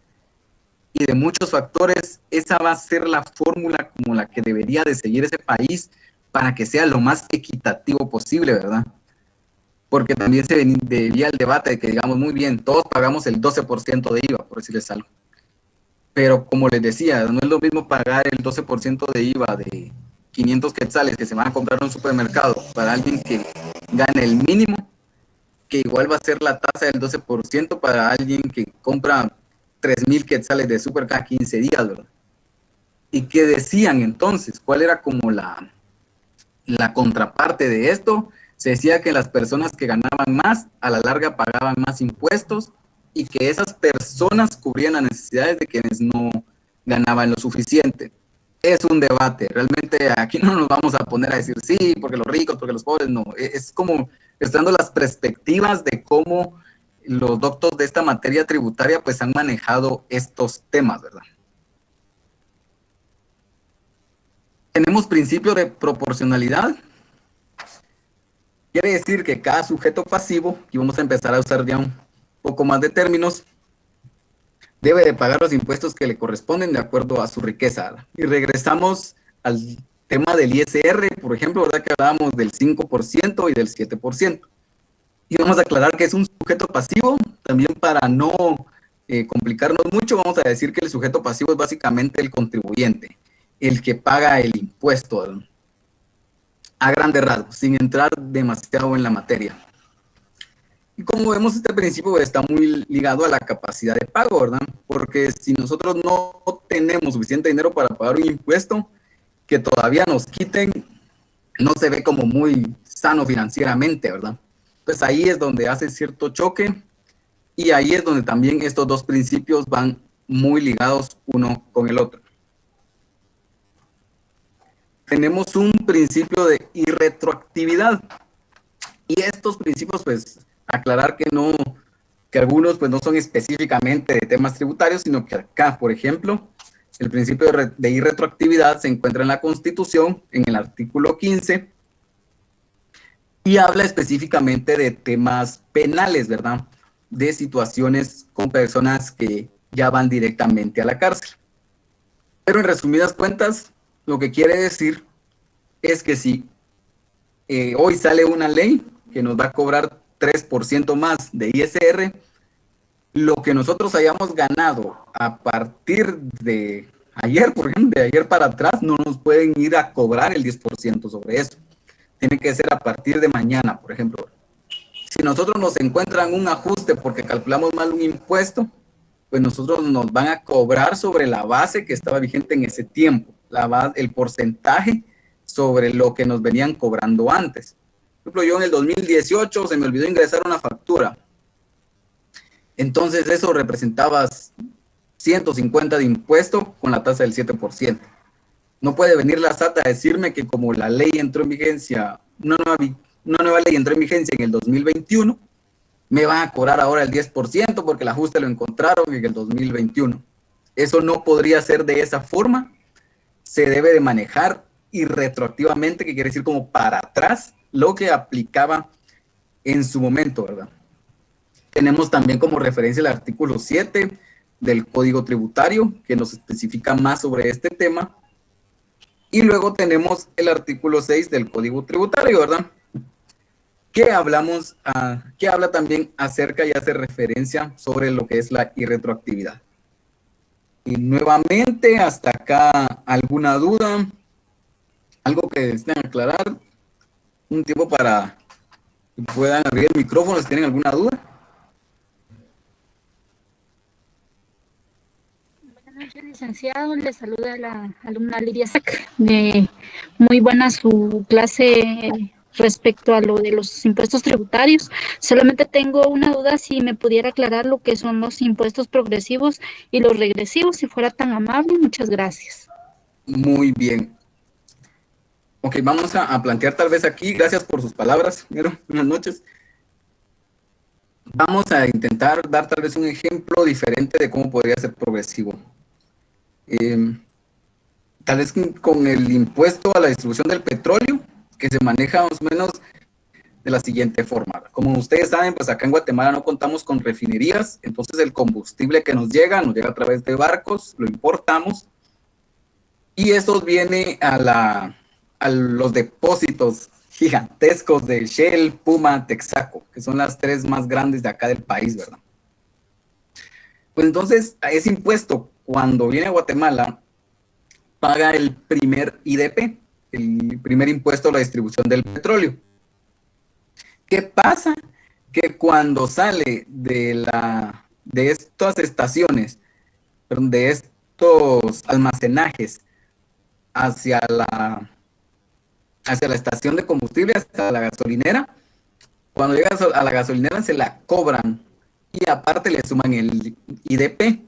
y de muchos factores, esa va a ser la fórmula como la que debería de seguir ese país para que sea lo más equitativo posible, ¿verdad? Porque también se debía el debate de que, digamos, muy bien, todos pagamos el 12% de IVA, por decirles algo. Pero como les decía, no es lo mismo pagar el 12% de IVA de 500 quetzales que se van a comprar en un supermercado para alguien que gane el mínimo, que igual va a ser la tasa del 12% para alguien que compra 3,000 quetzales de súper cada 15 días, ¿verdad? ¿Y qué decían entonces? ¿Cuál era como la contraparte de esto? Se decía que las personas que ganaban más, a la larga pagaban más impuestos, y que esas personas cubrían las necesidades de quienes no ganaban lo suficiente. Es un debate, realmente aquí no nos vamos a poner a decir sí, porque los ricos, porque los pobres, no. Es como estando las perspectivas de cómo los doctos de esta materia tributaria pues han manejado estos temas, ¿verdad? Tenemos principio de proporcionalidad. Quiere decir que cada sujeto pasivo, y vamos a empezar a usar ya un poco más de términos, debe de pagar los impuestos que le corresponden de acuerdo a su riqueza. Y regresamos al tema del ISR, por ejemplo, ¿verdad? Que hablábamos del 5% y del 7%. Y vamos a aclarar que es un sujeto pasivo, también para no complicarnos mucho, vamos a decir que el sujeto pasivo es básicamente el contribuyente, el que paga el impuesto, ¿verdad? A grandes rasgos, sin entrar demasiado en la materia. Y como vemos, este principio está muy ligado a la capacidad de pago, ¿verdad? Porque si nosotros no tenemos suficiente dinero para pagar un impuesto, que todavía nos quiten, no se ve como muy sano financieramente, ¿verdad? Pues ahí es donde hace cierto choque y ahí es donde también estos dos principios van muy ligados uno con el otro. Tenemos un principio de irretroactividad y estos principios, pues, aclarar que no, que algunos pues no son específicamente de temas tributarios, sino que acá, por ejemplo, el principio de irretroactividad se encuentra en la Constitución, en el artículo 15, y habla específicamente de temas penales, ¿verdad? De situaciones con personas que ya van directamente a la cárcel. Pero en resumidas cuentas, lo que quiere decir es que si hoy sale una ley que nos va a cobrar 3% más de ISR, lo que nosotros hayamos ganado a partir de ayer, por ejemplo, de ayer para atrás, no nos pueden ir a cobrar el 10% sobre eso. Tiene que ser a partir de mañana, por ejemplo. Si nosotros nos encuentran un ajuste porque calculamos mal un impuesto, pues nosotros nos van a cobrar sobre la base que estaba vigente en ese tiempo, el porcentaje sobre lo que nos venían cobrando antes. Por ejemplo, yo en el 2018 se me olvidó ingresar una factura. Entonces eso representaba 150 de impuesto con la tasa del 7%. No puede venir la SAT a decirme que como la ley entró en vigencia, una nueva ley entró en vigencia en el 2021, me van a cobrar ahora el 10% porque el ajuste lo encontraron en el 2021. Eso no podría ser de esa forma. Se debe de manejar irretroactivamente, que quiere decir como para atrás, lo que aplicaba en su momento, ¿verdad? Tenemos también como referencia el artículo 7 del Código Tributario, que nos especifica más sobre este tema. Y luego tenemos el artículo 6 del Código Tributario, ¿verdad? Que habla también acerca y hace referencia sobre lo que es la irretroactividad. Y nuevamente, hasta acá, ¿alguna duda? ¿Algo que deseen aclarar? Un tiempo para que puedan abrir el micrófono si tienen alguna duda. Buenas noches, licenciado. Le saluda la alumna Lidia Sac. Muy buena su clase respecto a lo de los impuestos tributarios. Solamente tengo una duda, si me pudiera aclarar lo que son los impuestos progresivos y los regresivos, si fuera tan amable. Muchas gracias. Muy bien. Ok, vamos a plantear tal vez aquí, gracias por sus palabras, primero, buenas noches. Vamos a intentar dar tal vez un ejemplo diferente de cómo podría ser progresivo. Tal vez con el impuesto a la distribución del petróleo, que se maneja más o menos de la siguiente forma. Como ustedes saben, pues acá en Guatemala no contamos con refinerías, entonces el combustible que nos llega a través de barcos, lo importamos, y eso viene a los depósitos gigantescos de Shell, Puma, Texaco, que son las tres más grandes de acá del país, ¿verdad? Pues entonces, a ese impuesto, cuando viene a Guatemala, paga el primer IDP, el primer impuesto a la distribución del petróleo. ¿Qué pasa? Que cuando sale de estas estaciones, de estos almacenajes hacia la estación de combustible, hasta la gasolinera, cuando llega a la gasolinera se la cobran y aparte le suman el IDP.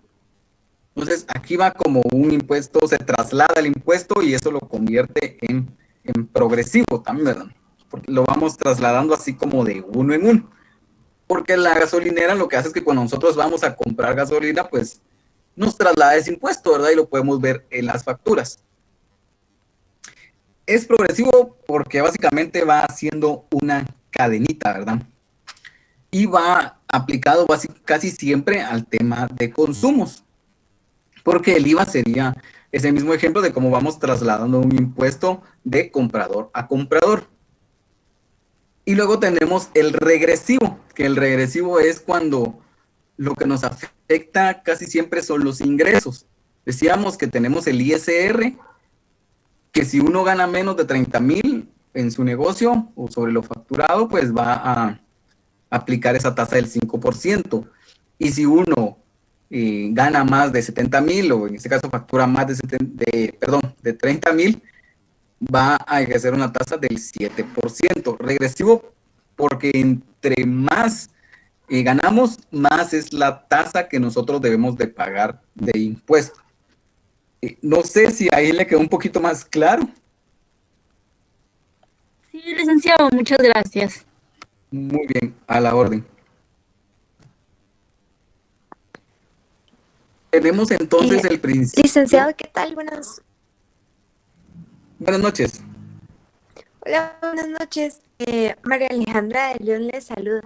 Entonces aquí va como un impuesto, se traslada el impuesto y eso lo convierte en progresivo también, ¿verdad? Porque lo vamos trasladando así como de uno en uno. Porque la gasolinera lo que hace es que cuando nosotros vamos a comprar gasolina, pues nos traslada ese impuesto, ¿verdad? Y lo podemos ver en las facturas. Es progresivo porque básicamente va haciendo una cadenita, ¿verdad? Y va aplicado casi siempre al tema de consumos, porque el IVA sería ese mismo ejemplo de cómo vamos trasladando un impuesto de comprador a comprador. Y luego tenemos el regresivo, que el regresivo es cuando lo que nos afecta casi siempre son los ingresos. Decíamos que tenemos el ISR, que si uno gana menos de 30,000 en su negocio o sobre lo facturado, pues va a aplicar esa tasa del 5%. Y si uno gana más de 70,000 o en este caso factura más de 30,000, va a ejercer una tasa del 7%. Regresivo porque entre más ganamos, más es la tasa que nosotros debemos de pagar de impuesto. No sé si ahí le quedó un poquito más claro. Sí, licenciado, muchas gracias. Muy bien, a la orden. Tenemos entonces el principio. Licenciado, ¿qué tal? Buenas noches. Hola, buenas noches. María Alejandra de León le saluda.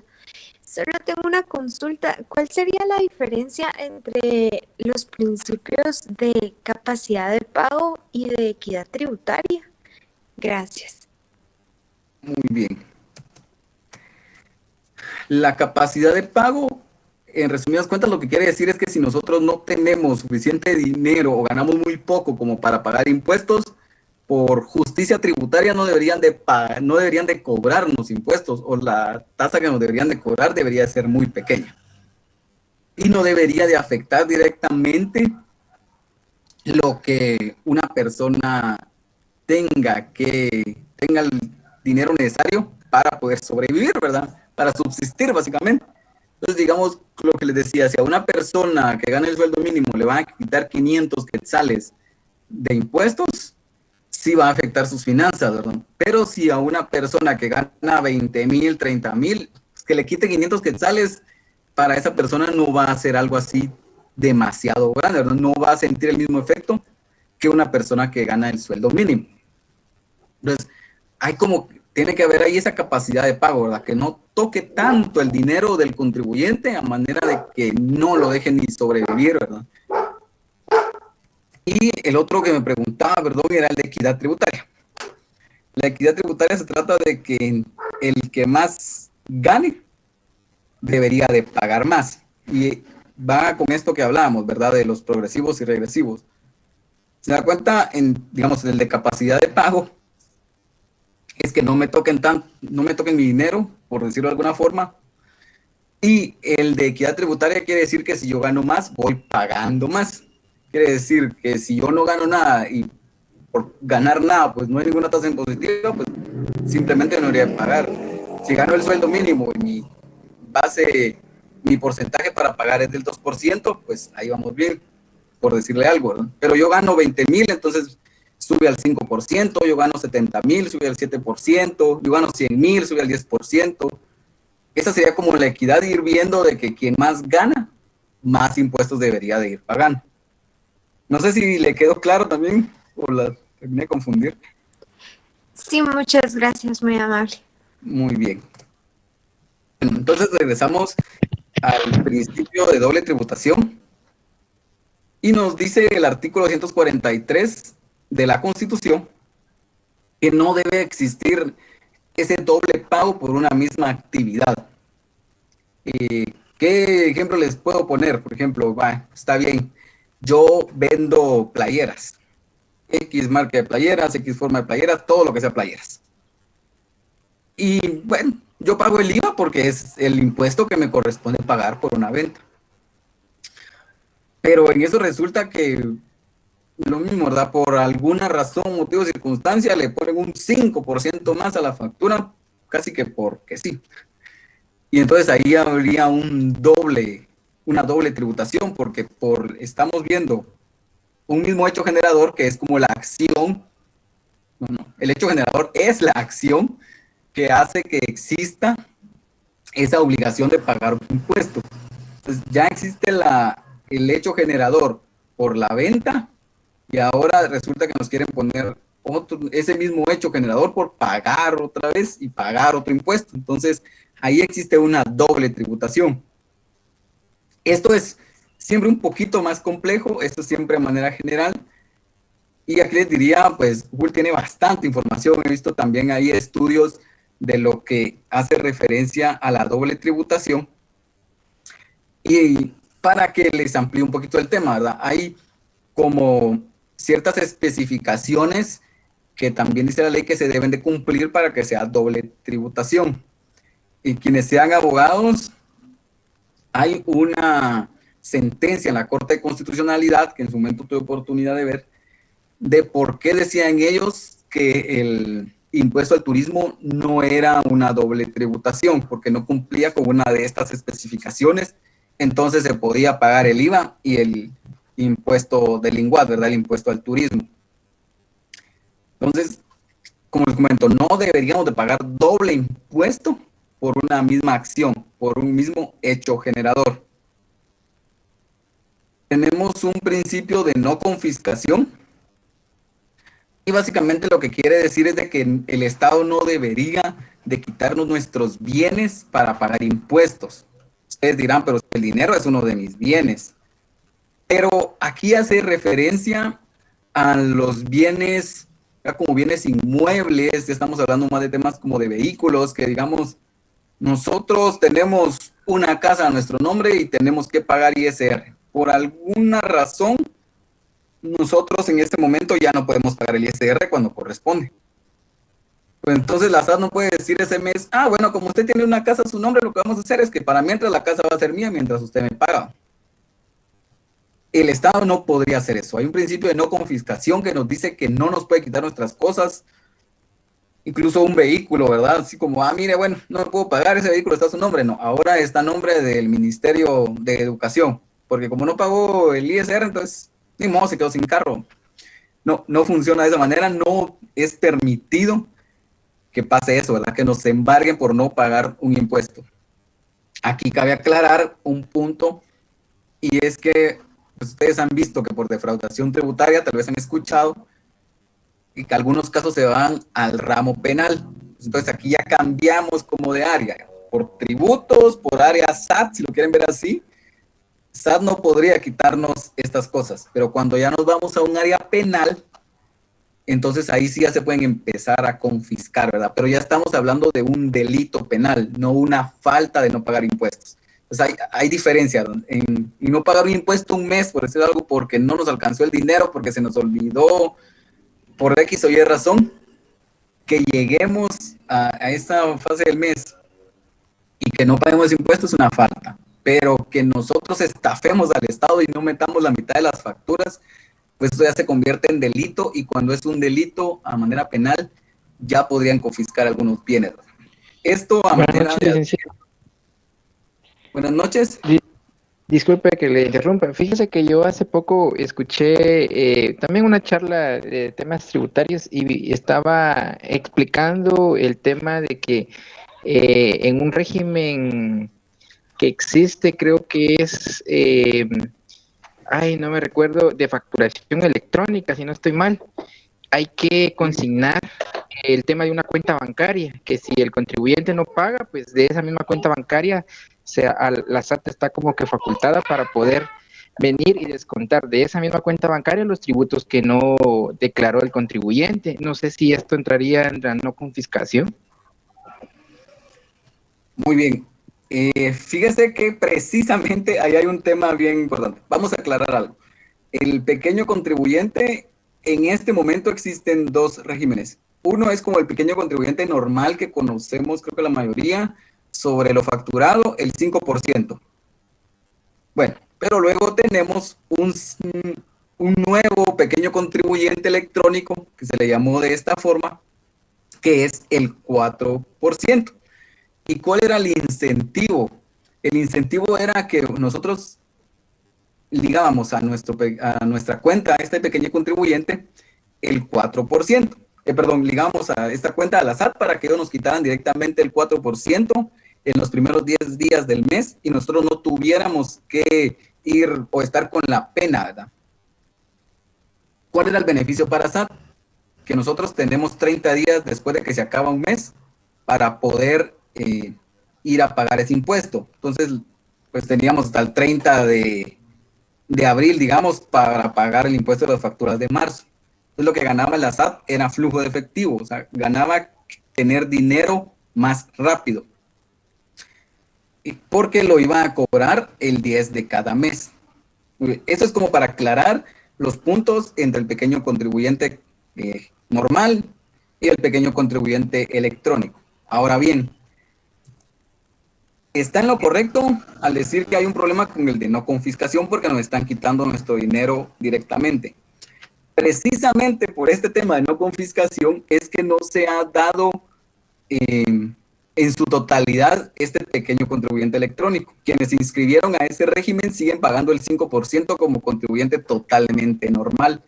Solo tengo una consulta. ¿Cuál sería la diferencia entre los principios de capacidad de pago y de equidad tributaria? Gracias. Muy bien. La capacidad de pago, en resumidas cuentas, lo que quiere decir es que si nosotros no tenemos suficiente dinero o ganamos muy poco como para pagar impuestos, por justicia tributaria no deberían de cobrarnos impuestos, o la tasa que nos deberían de cobrar debería ser muy pequeña. Y no debería de afectar directamente lo que una persona tenga el dinero necesario para poder sobrevivir, ¿verdad? Para subsistir, básicamente. Entonces, digamos lo que les decía, si a una persona que gana el sueldo mínimo le van a quitar 500 quetzales de impuestos, sí va a afectar sus finanzas, ¿verdad? Pero si a una persona que gana 20,000, 30,000, que le quite 500 quetzales, para esa persona no va a ser algo así demasiado grande, ¿verdad? No va a sentir el mismo efecto que una persona que gana el sueldo mínimo. Entonces, tiene que haber ahí esa capacidad de pago, ¿verdad? Que no toque tanto el dinero del contribuyente a manera de que no lo dejen ni sobrevivir, ¿verdad? Y el otro que me preguntaba, perdón, era el de equidad tributaria. La equidad tributaria se trata de que el que más gane debería de pagar más. Y va con esto que hablábamos, ¿verdad? De los progresivos y regresivos. Se da cuenta, digamos, el de capacidad de pago, es que no me toquen mi dinero, por decirlo de alguna forma. Y el de equidad tributaria quiere decir que si yo gano más, voy pagando más. Quiere decir que si yo no gano nada y por ganar nada, pues no hay ninguna tasa impositiva, pues simplemente no iría a pagar. Si gano el sueldo mínimo y mi porcentaje para pagar es del 2%, pues ahí vamos bien, por decirle algo, ¿verdad? Pero yo gano 20,000, entonces sube al 5%, yo gano 70,000, sube al 7%, yo gano 100,000, sube al 10%. Esa sería como la equidad de ir viendo de que quien más gana, más impuestos debería de ir pagando. No sé si le quedó claro también o la terminé de confundir. Sí, muchas gracias, muy amable. Muy bien. Entonces regresamos al principio de doble tributación y nos dice el artículo 243 de la Constitución que no debe existir ese doble pago por una misma actividad. ¿Qué ejemplo les puedo poner? Por ejemplo, está bien, yo vendo playeras, X marca de playeras, X forma de playeras, todo lo que sea playeras. Y bueno, yo pago el IVA porque es el impuesto que me corresponde pagar por una venta. Pero en eso resulta que lo mismo, ¿verdad? Por alguna razón, motivo o circunstancia, le ponen un 5% más a la factura, casi que porque sí. Y entonces ahí habría una doble tributación, porque estamos viendo un mismo hecho generador que es como la acción. El hecho generador es la acción que hace que exista esa obligación de pagar un impuesto. Entonces ya existe el hecho generador por la venta y ahora resulta que nos quieren poner ese mismo hecho generador por pagar otra vez y pagar otro impuesto. Entonces, ahí existe una doble tributación. Esto es siempre un poquito más complejo, esto es siempre de manera general. Y aquí les diría, pues Google tiene bastante información, he visto también ahí estudios de lo que hace referencia a la doble tributación. Y para que les amplíe un poquito el tema, ¿verdad? Hay como ciertas especificaciones que también dice la ley que se deben de cumplir para que sea doble tributación. Y quienes sean abogados, hay una sentencia en la Corte de Constitucionalidad, que en su momento tuve oportunidad de ver, de por qué decían ellos que el impuesto al turismo no era una doble tributación, porque no cumplía con una de estas especificaciones, entonces se podía pagar el IVA y el impuesto del INGUAT, ¿verdad? El impuesto al turismo. Entonces, como les comento, no deberíamos de pagar doble impuesto por una misma acción, por un mismo hecho generador. Tenemos un principio de no confiscación, y básicamente lo que quiere decir es de que el Estado no debería de quitarnos nuestros bienes para pagar impuestos. Ustedes dirán, pero el dinero es uno de mis bienes. Pero aquí hace referencia a los bienes, como bienes inmuebles, estamos hablando más de temas como de vehículos, que digamos, nosotros tenemos una casa a nuestro nombre y tenemos que pagar ISR. Por alguna razón, nosotros en este momento ya no podemos pagar el ISR cuando corresponde. Pues entonces la SAT no puede decir ese mes, bueno, como usted tiene una casa a su nombre, lo que vamos a hacer es que para mientras la casa va a ser mía mientras usted me paga. El Estado no podría hacer eso. Hay un principio de no confiscación que nos dice que no nos puede quitar nuestras cosas, incluso un vehículo, ¿verdad? Así como, mire, bueno, no me puedo pagar, ese vehículo está a su nombre. No, ahora está a nombre del Ministerio de Educación, porque como no pagó el ISR, entonces ni modo, se quedó sin carro. No, no funciona de esa manera, no es permitido que pase eso, ¿verdad? Que nos embarguen por no pagar un impuesto. Aquí cabe aclarar un punto, y es que pues, ustedes han visto que por defraudación tributaria, tal vez han escuchado, y que algunos casos se van al ramo penal. Entonces aquí ya cambiamos como de área, por tributos, por área SAT, si lo quieren ver así. SAT no podría quitarnos estas cosas, pero cuando ya nos vamos a un área penal, entonces ahí sí ya se pueden empezar a confiscar, ¿verdad? Pero ya estamos hablando de un delito penal, no una falta de no pagar impuestos. Entonces hay diferencia y no pagar un impuesto un mes, por decir algo, porque no nos alcanzó el dinero, porque se nos olvidó, por X o Y razón, que lleguemos a esta fase del mes y que no paguemos impuestos es una falta. Pero que nosotros estafemos al Estado y no metamos la mitad de las facturas, pues eso ya se convierte en delito, y cuando es un delito a manera penal, ya podrían confiscar algunos bienes. Esto a Buenas manera noches, de... licenciado. Buenas noches. Disculpe que le interrumpa. Fíjese que yo hace poco escuché también una charla de temas tributarios y estaba explicando el tema de que en un régimen que existe, creo que es, no me recuerdo, de facturación electrónica, si no estoy mal, hay que consignar el tema de una cuenta bancaria, que si el contribuyente no paga, pues de esa misma cuenta bancaria, la SAT está como que facultada para poder venir y descontar de esa misma cuenta bancaria los tributos que no declaró el contribuyente. No sé si esto entraría en la no confiscación. Muy bien. Fíjese que precisamente ahí hay un tema bien importante. Vamos a aclarar algo. El pequeño contribuyente, en este momento existen dos regímenes. Uno es como el pequeño contribuyente normal que conocemos, creo que la mayoría, sobre lo facturado, el 5%. Bueno, pero luego tenemos un nuevo pequeño contribuyente electrónico, que se le llamó de esta forma, que es el 4%. ¿Y cuál era el incentivo? El incentivo era que nosotros ligábamos a nuestra cuenta, a este pequeño contribuyente, el 4%. Ligamos a esta cuenta a la SAT para que ellos nos quitaran directamente el 4% en los primeros 10 días del mes y nosotros no tuviéramos que ir o estar con la pena, ¿verdad? ¿Cuál era el beneficio para SAT? que nosotros tenemos 30 días después de que se acaba un mes para poder ir a pagar ese impuesto. Entonces, pues teníamos hasta el 30 de abril, digamos, para pagar el impuesto de las facturas de marzo. Entonces, lo que ganaba la SAT era flujo de efectivo, o sea, ganaba tener dinero más rápido, porque lo iban a cobrar el 10 de cada mes. Eso es como para aclarar los puntos entre el pequeño contribuyente normal y el pequeño contribuyente electrónico. Ahora bien, está en lo correcto al decir que hay un problema con el de no confiscación porque nos están quitando nuestro dinero directamente. Precisamente por este tema de no confiscación es que no se ha dado en su totalidad este pequeño contribuyente electrónico. Quienes se inscribieron a ese régimen siguen pagando el 5% como contribuyente totalmente normal,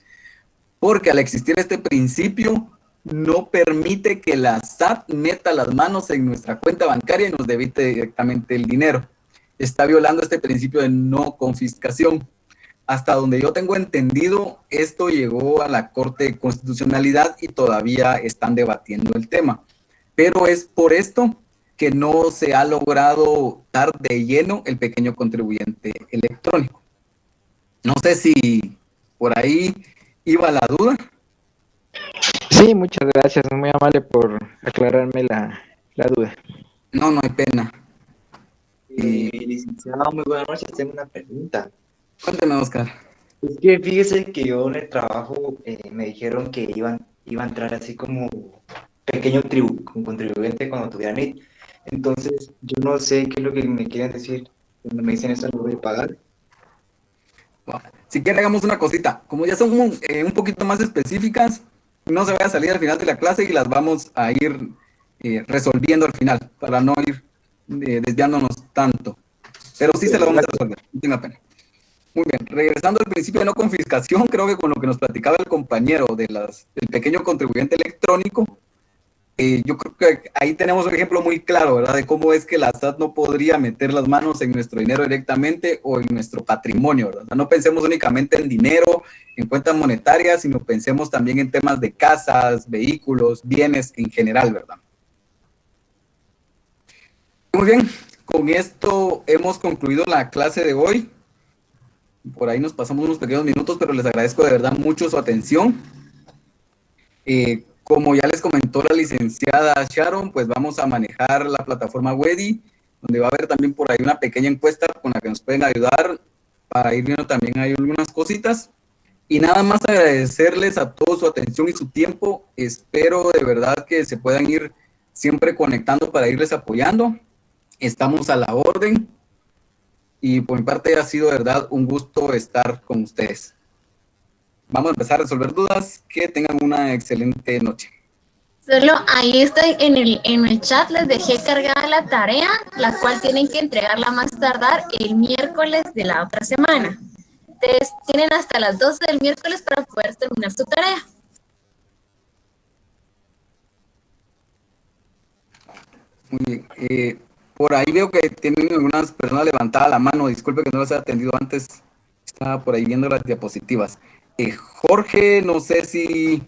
porque al existir este principio no permite que la SAT meta las manos en nuestra cuenta bancaria y nos debite directamente el dinero. Está violando este principio de no confiscación. Hasta donde yo tengo entendido, esto llegó a la Corte de Constitucionalidad y todavía están debatiendo el tema. Pero es por esto que no se ha logrado dar de lleno el pequeño contribuyente electrónico. No sé si por ahí iba la duda. Sí, muchas gracias, muy amable por aclararme la duda. No, no hay pena. Licenciado, muy buenas noches, tengo una pregunta. Cuénteme, Oscar. Es que fíjese que yo en el trabajo me dijeron que iba a entrar así como pequeño contribuyente cuando tuviera NIT. Entonces, yo no sé qué es lo que me quieren decir cuando me dicen esto, lo voy a pagar. Bueno, si quiere, hagamos una cosita. Como ya son un poquito más específicas, no se vaya a salir al final de la clase y las vamos a ir resolviendo al final, para no ir desviándonos tanto. Pero sí se las vamos a resolver, no tenga pena. Muy bien, regresando al principio de no confiscación, creo que con lo que nos platicaba el compañero del pequeño contribuyente electrónico, yo creo que ahí tenemos un ejemplo muy claro, ¿verdad? De cómo es que la SAT no podría meter las manos en nuestro dinero directamente o en nuestro patrimonio, ¿verdad? O sea, no pensemos únicamente en dinero, en cuentas monetarias, sino pensemos también en temas de casas, vehículos, bienes en general, ¿verdad? Muy bien, con esto hemos concluido la clase de hoy. Por ahí nos pasamos unos pequeños minutos, pero les agradezco de verdad mucho su atención. Como ya les comentó la licenciada Sharon, pues vamos a manejar la plataforma Wedi, donde va a haber también por ahí una pequeña encuesta con la que nos pueden ayudar para ir viendo también hay algunas cositas. Y nada más agradecerles a todos su atención y su tiempo. Espero de verdad que se puedan ir siempre conectando para irles apoyando. Estamos a la orden. Y por mi parte ha sido de verdad un gusto estar con ustedes. Vamos a empezar a resolver dudas. Que tengan una excelente noche. Solo ahí estoy en el chat, les dejé cargada la tarea, la cual tienen que entregarla más tardar el miércoles de la otra semana. Entonces tienen hasta las 12 del miércoles para poder terminar su tarea. Muy bien. Por ahí veo que tienen algunas personas levantada la mano. Disculpe que no las haya atendido antes. Estaba por ahí viendo las diapositivas. Jorge, no sé si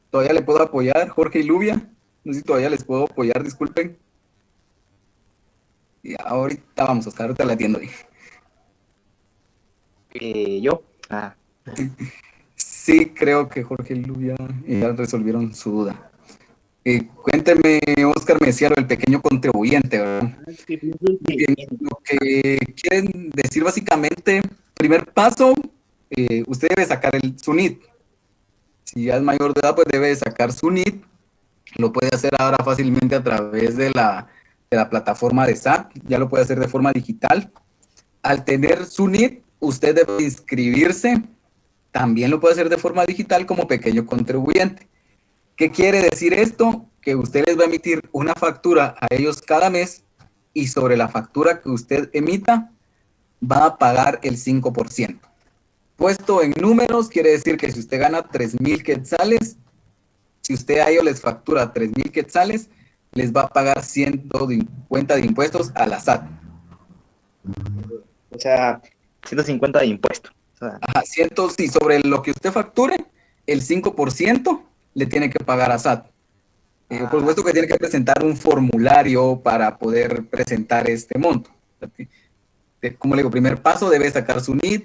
todavía le puedo apoyar. Jorge y Lubia, no sé si todavía les puedo apoyar, disculpen. Y ahorita vamos, Oscar, ahorita la atiendo. ¿Yo? Sí, creo que Jorge y Lubia ya resolvieron su duda. Cuénteme, Oscar, me decía el pequeño contribuyente, ¿verdad? Lo que quieren decir básicamente, primer paso, usted debe sacar su NIT. Si ya es mayor de edad, pues debe sacar su NIT. Lo puede hacer ahora fácilmente a través de la plataforma de SAT. Ya lo puede hacer de forma digital. Al tener su NIT, usted debe inscribirse. También lo puede hacer de forma digital como pequeño contribuyente. ¿Qué quiere decir esto? Que usted les va a emitir una factura a ellos cada mes y sobre la factura que usted emita va a pagar el 5%. Puesto en números, quiere decir que si usted gana 3,000 quetzales, si usted a ellos les factura 3,000 quetzales, les va a pagar 150 de impuestos a la SAT. O sea, 150 de impuesto. O sea, Ajá, sí, sobre lo que usted facture, el 5% le tiene que pagar a SAT. Por supuesto que tiene que presentar un formulario para poder presentar este monto. Como le digo, primer paso, debe sacar su NID,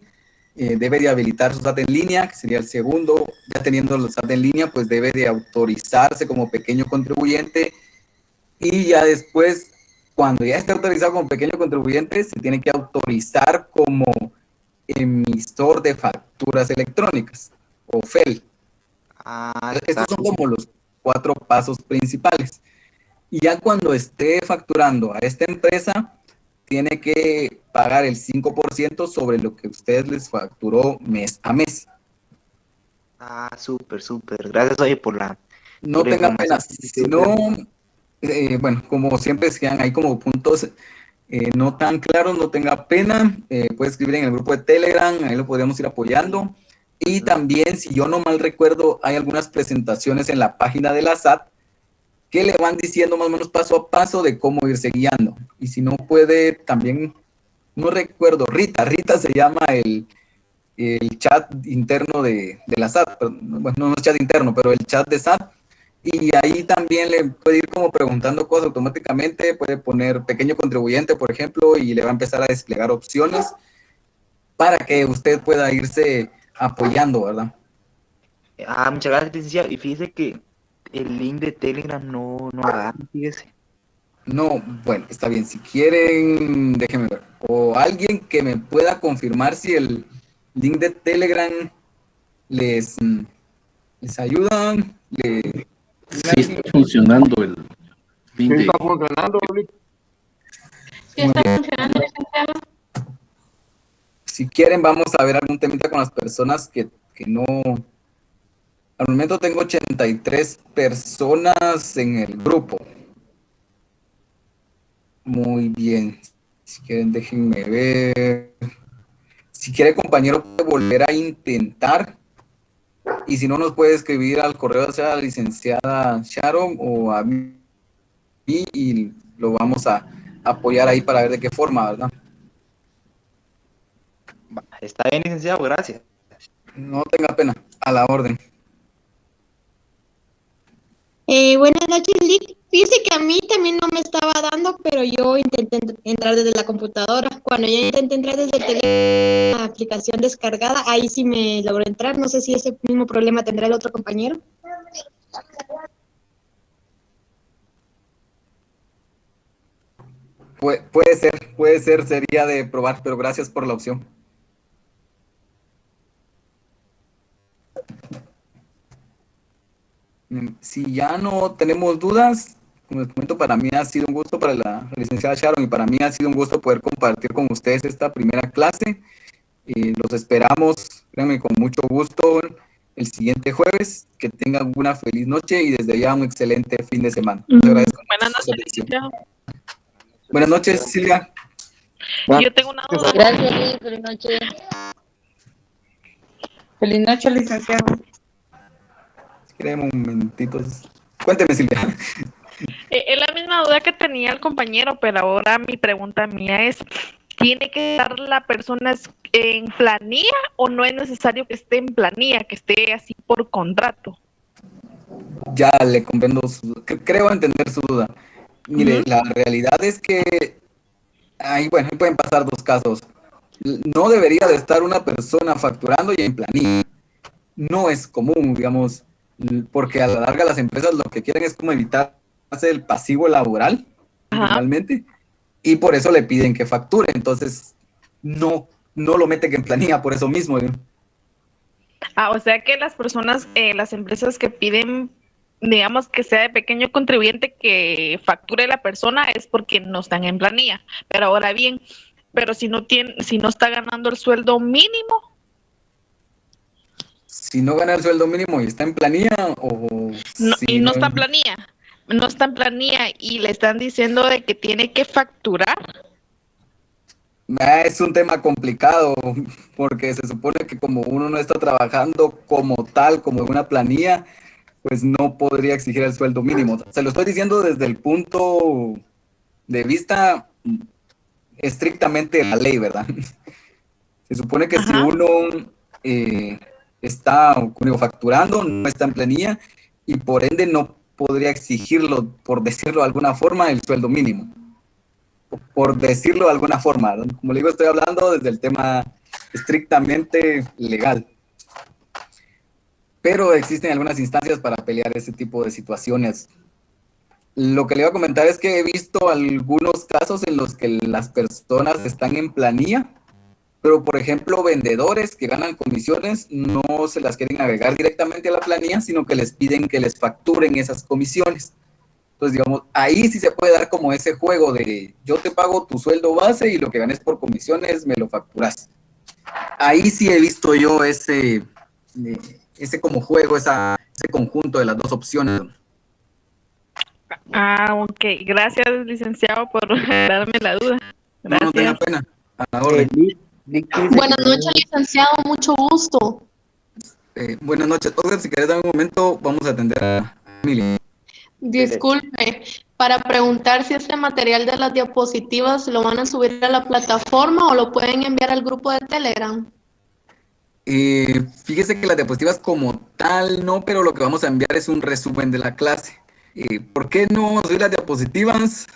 debe de habilitar su SAT en línea, que sería el segundo. Ya teniendo el SAT en línea, pues debe de autorizarse como pequeño contribuyente, y ya después, cuando ya esté autorizado como pequeño contribuyente, se tiene que autorizar como emisor de facturas electrónicas, o FEL. Estos son como los 4 pasos principales. Y ya cuando esté facturando a esta empresa, tiene que pagar el 5% sobre lo que usted les facturó mes a mes. Súper, súper. Gracias, oye, por la... No por tenga información. pena. Si no, bueno, como siempre quedan ahí como puntos no tan claros, no tenga pena. Puede escribir en el grupo de Telegram, ahí lo podríamos ir apoyando. Y también, si yo no mal recuerdo, hay algunas presentaciones en la página de la SAT que le van diciendo más o menos paso a paso de cómo irse guiando. Y si no puede, también, no recuerdo, Rita se llama el chat interno de la SAT. Bueno, no es chat interno, pero el chat de SAT. Y ahí también le puede ir como preguntando cosas automáticamente, puede poner pequeño contribuyente, por ejemplo, y le va a empezar a desplegar opciones para que usted pueda irse apoyando, ¿verdad? Muchas gracias, licenciado. Y fíjese que el link de Telegram no agarra, fíjese. No, bueno, está bien. Si quieren, déjenme ver. O alguien que me pueda confirmar si el link de Telegram les ayuda. Sí está funcionando el link de... está funcionando, Luis. Sí, está funcionando, licenciado. Si quieren, vamos a ver algún temita con las personas que no... Al momento tengo 83 personas en el grupo. Muy bien. Si quieren, déjenme ver. Si quiere, compañero, puede volver a intentar. Y si no, nos puede escribir al correo, sea a la licenciada Sharon o a mí, y lo vamos a apoyar ahí para ver de qué forma, ¿verdad? Está bien, licenciado, gracias. No tenga pena, a la orden. Buenas noches, Lick. Fíjese que a mí también no me estaba dando, pero yo intenté entrar desde la computadora. Cuando ya intenté entrar desde el teléfono, la aplicación descargada, ahí sí me logró entrar. No sé si ese mismo problema tendrá el otro compañero. Puede ser, sería de probar, pero gracias por la opción. Si ya no tenemos dudas, como les comento, para mí ha sido un gusto, para la licenciada Sharon, y para mí ha sido un gusto poder compartir con ustedes esta primera clase. Los esperamos, créanme, con mucho gusto el siguiente jueves. Que tengan una feliz noche y desde ya un excelente fin de semana. Les agradezco. Buenas noches, licenciado. Buenas noches, Silvia. Yo tengo una duda. Gracias, Luis. Feliz noche. Feliz noche, licenciado. Queremos un momentito. Cuénteme, Silvia. Es la misma duda que tenía el compañero, pero ahora mi pregunta mía es, ¿tiene que estar la persona en planilla o no es necesario que esté en planilla, que esté así por contrato? Ya le comprendo, creo entender su duda. Mire, la realidad es que ahí pueden pasar 2 casos. No debería de estar una persona facturando y en planilla. No es común, digamos, porque a la larga las empresas lo que quieren es como evitar hacer el pasivo laboral, normalmente, y por eso le piden que facture. Entonces, no lo meten en planilla por eso mismo. O sea que las personas, las empresas que piden, digamos, que sea de pequeño contribuyente que facture la persona es porque no están en planilla. Pero ahora bien, pero si no está ganando el sueldo mínimo. Si no gana el sueldo mínimo y está en planilla, o no, si y no está en planilla. No está en planilla y le están diciendo de que tiene que facturar. Es un tema complicado, porque se supone que como uno no está trabajando como tal, como en una planilla, pues no podría exigir el sueldo mínimo. Se lo estoy diciendo desde el punto de vista estrictamente de la ley, ¿verdad? Se supone que si uno está facturando, no está en planilla, y por ende no podría exigirlo, por decirlo de alguna forma, el sueldo mínimo. Por decirlo de alguna forma, ¿no? Como le digo, estoy hablando desde el tema estrictamente legal. Pero existen algunas instancias para pelear ese tipo de situaciones. Lo que le iba a comentar es que he visto algunos casos en los que las personas están en planilla, pero por ejemplo vendedores que ganan comisiones no se las quieren agregar directamente a la planilla, sino que les piden que les facturen esas comisiones. Entonces, digamos, ahí sí se puede dar como ese juego de yo te pago tu sueldo base y lo que ganes por comisiones me lo facturas. Ahí sí he visto yo ese como juego, ese conjunto de las dos opciones. Ok. Gracias, licenciado, por darme la duda. Gracias. No tenga pena. A la orden. Buenas noches, licenciado, mucho gusto. Buenas noches. Oscar, si querés dar un momento, vamos a atender a Emilia. Disculpe, para preguntar si este material de las diapositivas lo van a subir a la plataforma o lo pueden enviar al grupo de Telegram. Fíjese que las diapositivas como tal no, pero lo que vamos a enviar es un resumen de la clase. ¿Por qué no subir las diapositivas?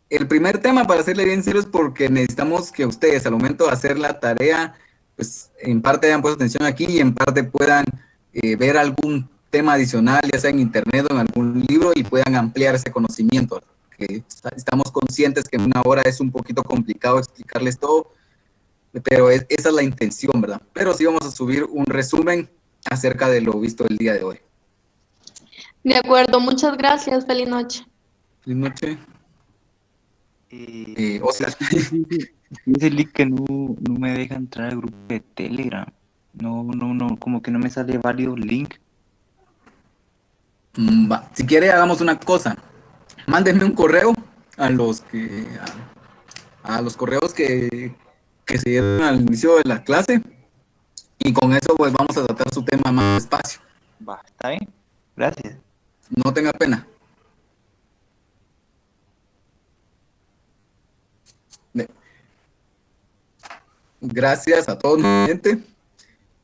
El primer tema, para serle bien serio, es porque necesitamos que ustedes al momento de hacer la tarea, pues en parte hayan puesto atención aquí y en parte puedan ver algún tema adicional, ya sea en internet o en algún libro, y puedan ampliar ese conocimiento. Que estamos conscientes que en una hora es un poquito complicado explicarles todo, pero esa es la intención, ¿verdad? Pero sí vamos a subir un resumen acerca de lo visto el día de hoy. De acuerdo, muchas gracias, feliz noche. Feliz noche. Oscar. Dice Lick que no me deja entrar al grupo de Telegram. No, como que no me sale válido link. Si quiere, hagamos una cosa. Mándenme un correo a los correos que se dieron al inicio de la clase, y con eso pues vamos a tratar su tema más despacio. Va, está bien. Gracias. No tenga pena. Gracias a todos nuevamente.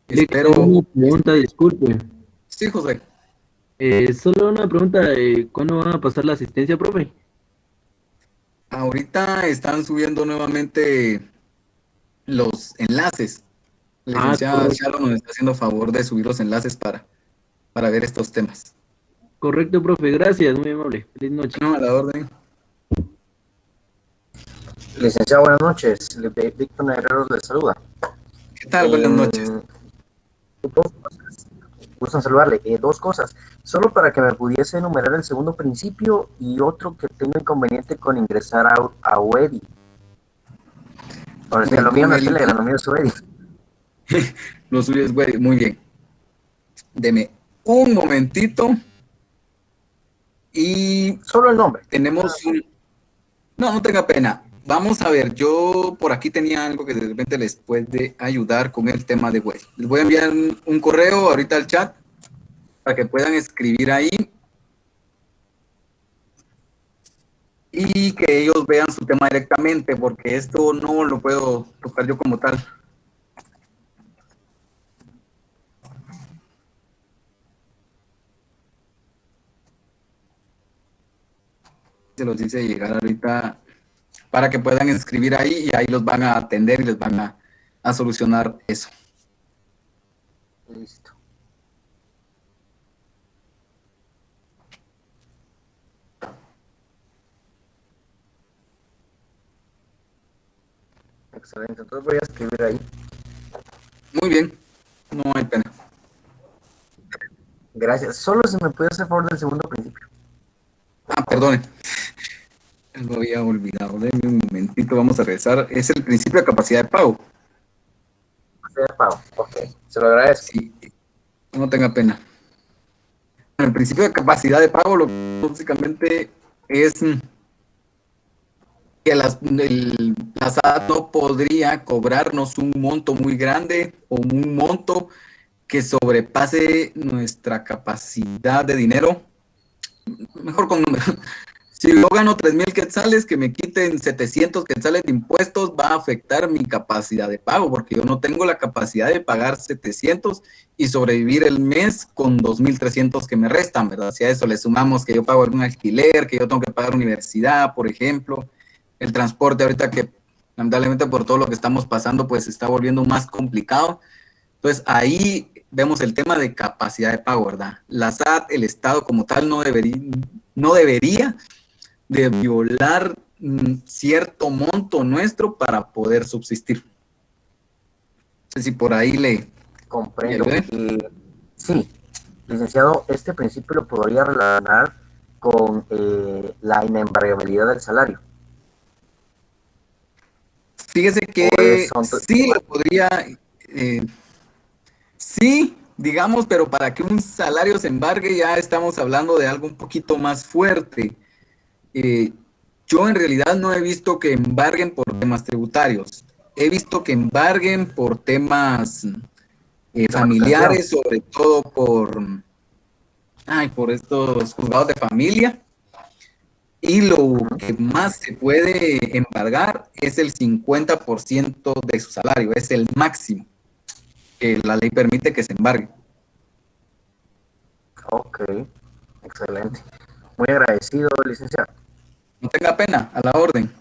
Espero. Una pregunta, disculpe. Sí, José. Solo una pregunta, ¿cuándo van a pasar la asistencia, profe? Ahorita están subiendo nuevamente los enlaces. La licenciada Sharon nos está haciendo favor de subir los enlaces para ver estos temas. Correcto, profe, gracias, muy amable. Feliz noche. No, a la orden. Licenciado, buenas noches. Víctor Herreros le saluda. ¿Qué tal? Buenas noches. Gusto en saludarle. Dos cosas. Solo para que me pudiese enumerar el segundo principio, y otro que tengo inconveniente con ingresar a UEDI. Ahora sí, lo mío no es Telegram, lo mío es UEDI. Lo suyo es UEDI, muy bien. Deme un momentito. Y solo el nombre. Tenemos un... No tenga pena. Vamos a ver, yo por aquí tenía algo que de repente les puede ayudar con el tema de web. Les voy a enviar un correo ahorita al chat para que puedan escribir ahí y que ellos vean su tema directamente, porque esto no lo puedo tocar yo como tal. Se los hice llegar ahorita para que puedan escribir ahí, y ahí los van a atender y les van a solucionar eso. Listo. Excelente, entonces voy a escribir ahí. Muy bien, no hay pena. Gracias. Solo si me puede hacer favor del segundo principio. Perdone. Lo había olvidado. Denme un momentito, vamos a regresar. Es el principio de capacidad de pago. Capacidad de pago, ok. Se lo agradezco. Sí, no tenga pena. El principio de capacidad de pago, lo que básicamente es que la SAT no podría cobrarnos un monto muy grande o un monto que sobrepase nuestra capacidad de dinero. Mejor con números. Si yo gano 3,000 quetzales, que me quiten 700 quetzales de impuestos, va a afectar mi capacidad de pago, porque yo no tengo la capacidad de pagar 700 y sobrevivir el mes con 2,300 que me restan, ¿verdad? Si a eso le sumamos que yo pago algún alquiler, que yo tengo que pagar universidad, por ejemplo, el transporte ahorita que lamentablemente por todo lo que estamos pasando, pues se está volviendo más complicado. Entonces ahí vemos el tema de capacidad de pago, ¿verdad? La SAT, el Estado como tal, no debería de violar cierto monto nuestro para poder subsistir. No sé si por ahí le... Comprendo. Sí, licenciado, este principio lo podría relacionar con la inembargabilidad del salario. Fíjese que sí lo podría... sí, digamos, pero para que un salario se embargue ya estamos hablando de algo un poquito más fuerte. Yo en realidad no he visto que embarguen por temas tributarios. He visto que embarguen por temas familiares, sobre todo por estos juzgados de familia. Y lo que más se puede embargar es el 50% de su salario, es el máximo que la ley permite que se embargue. Ok, excelente. Muy agradecido, licenciado. No tenga pena, a la orden.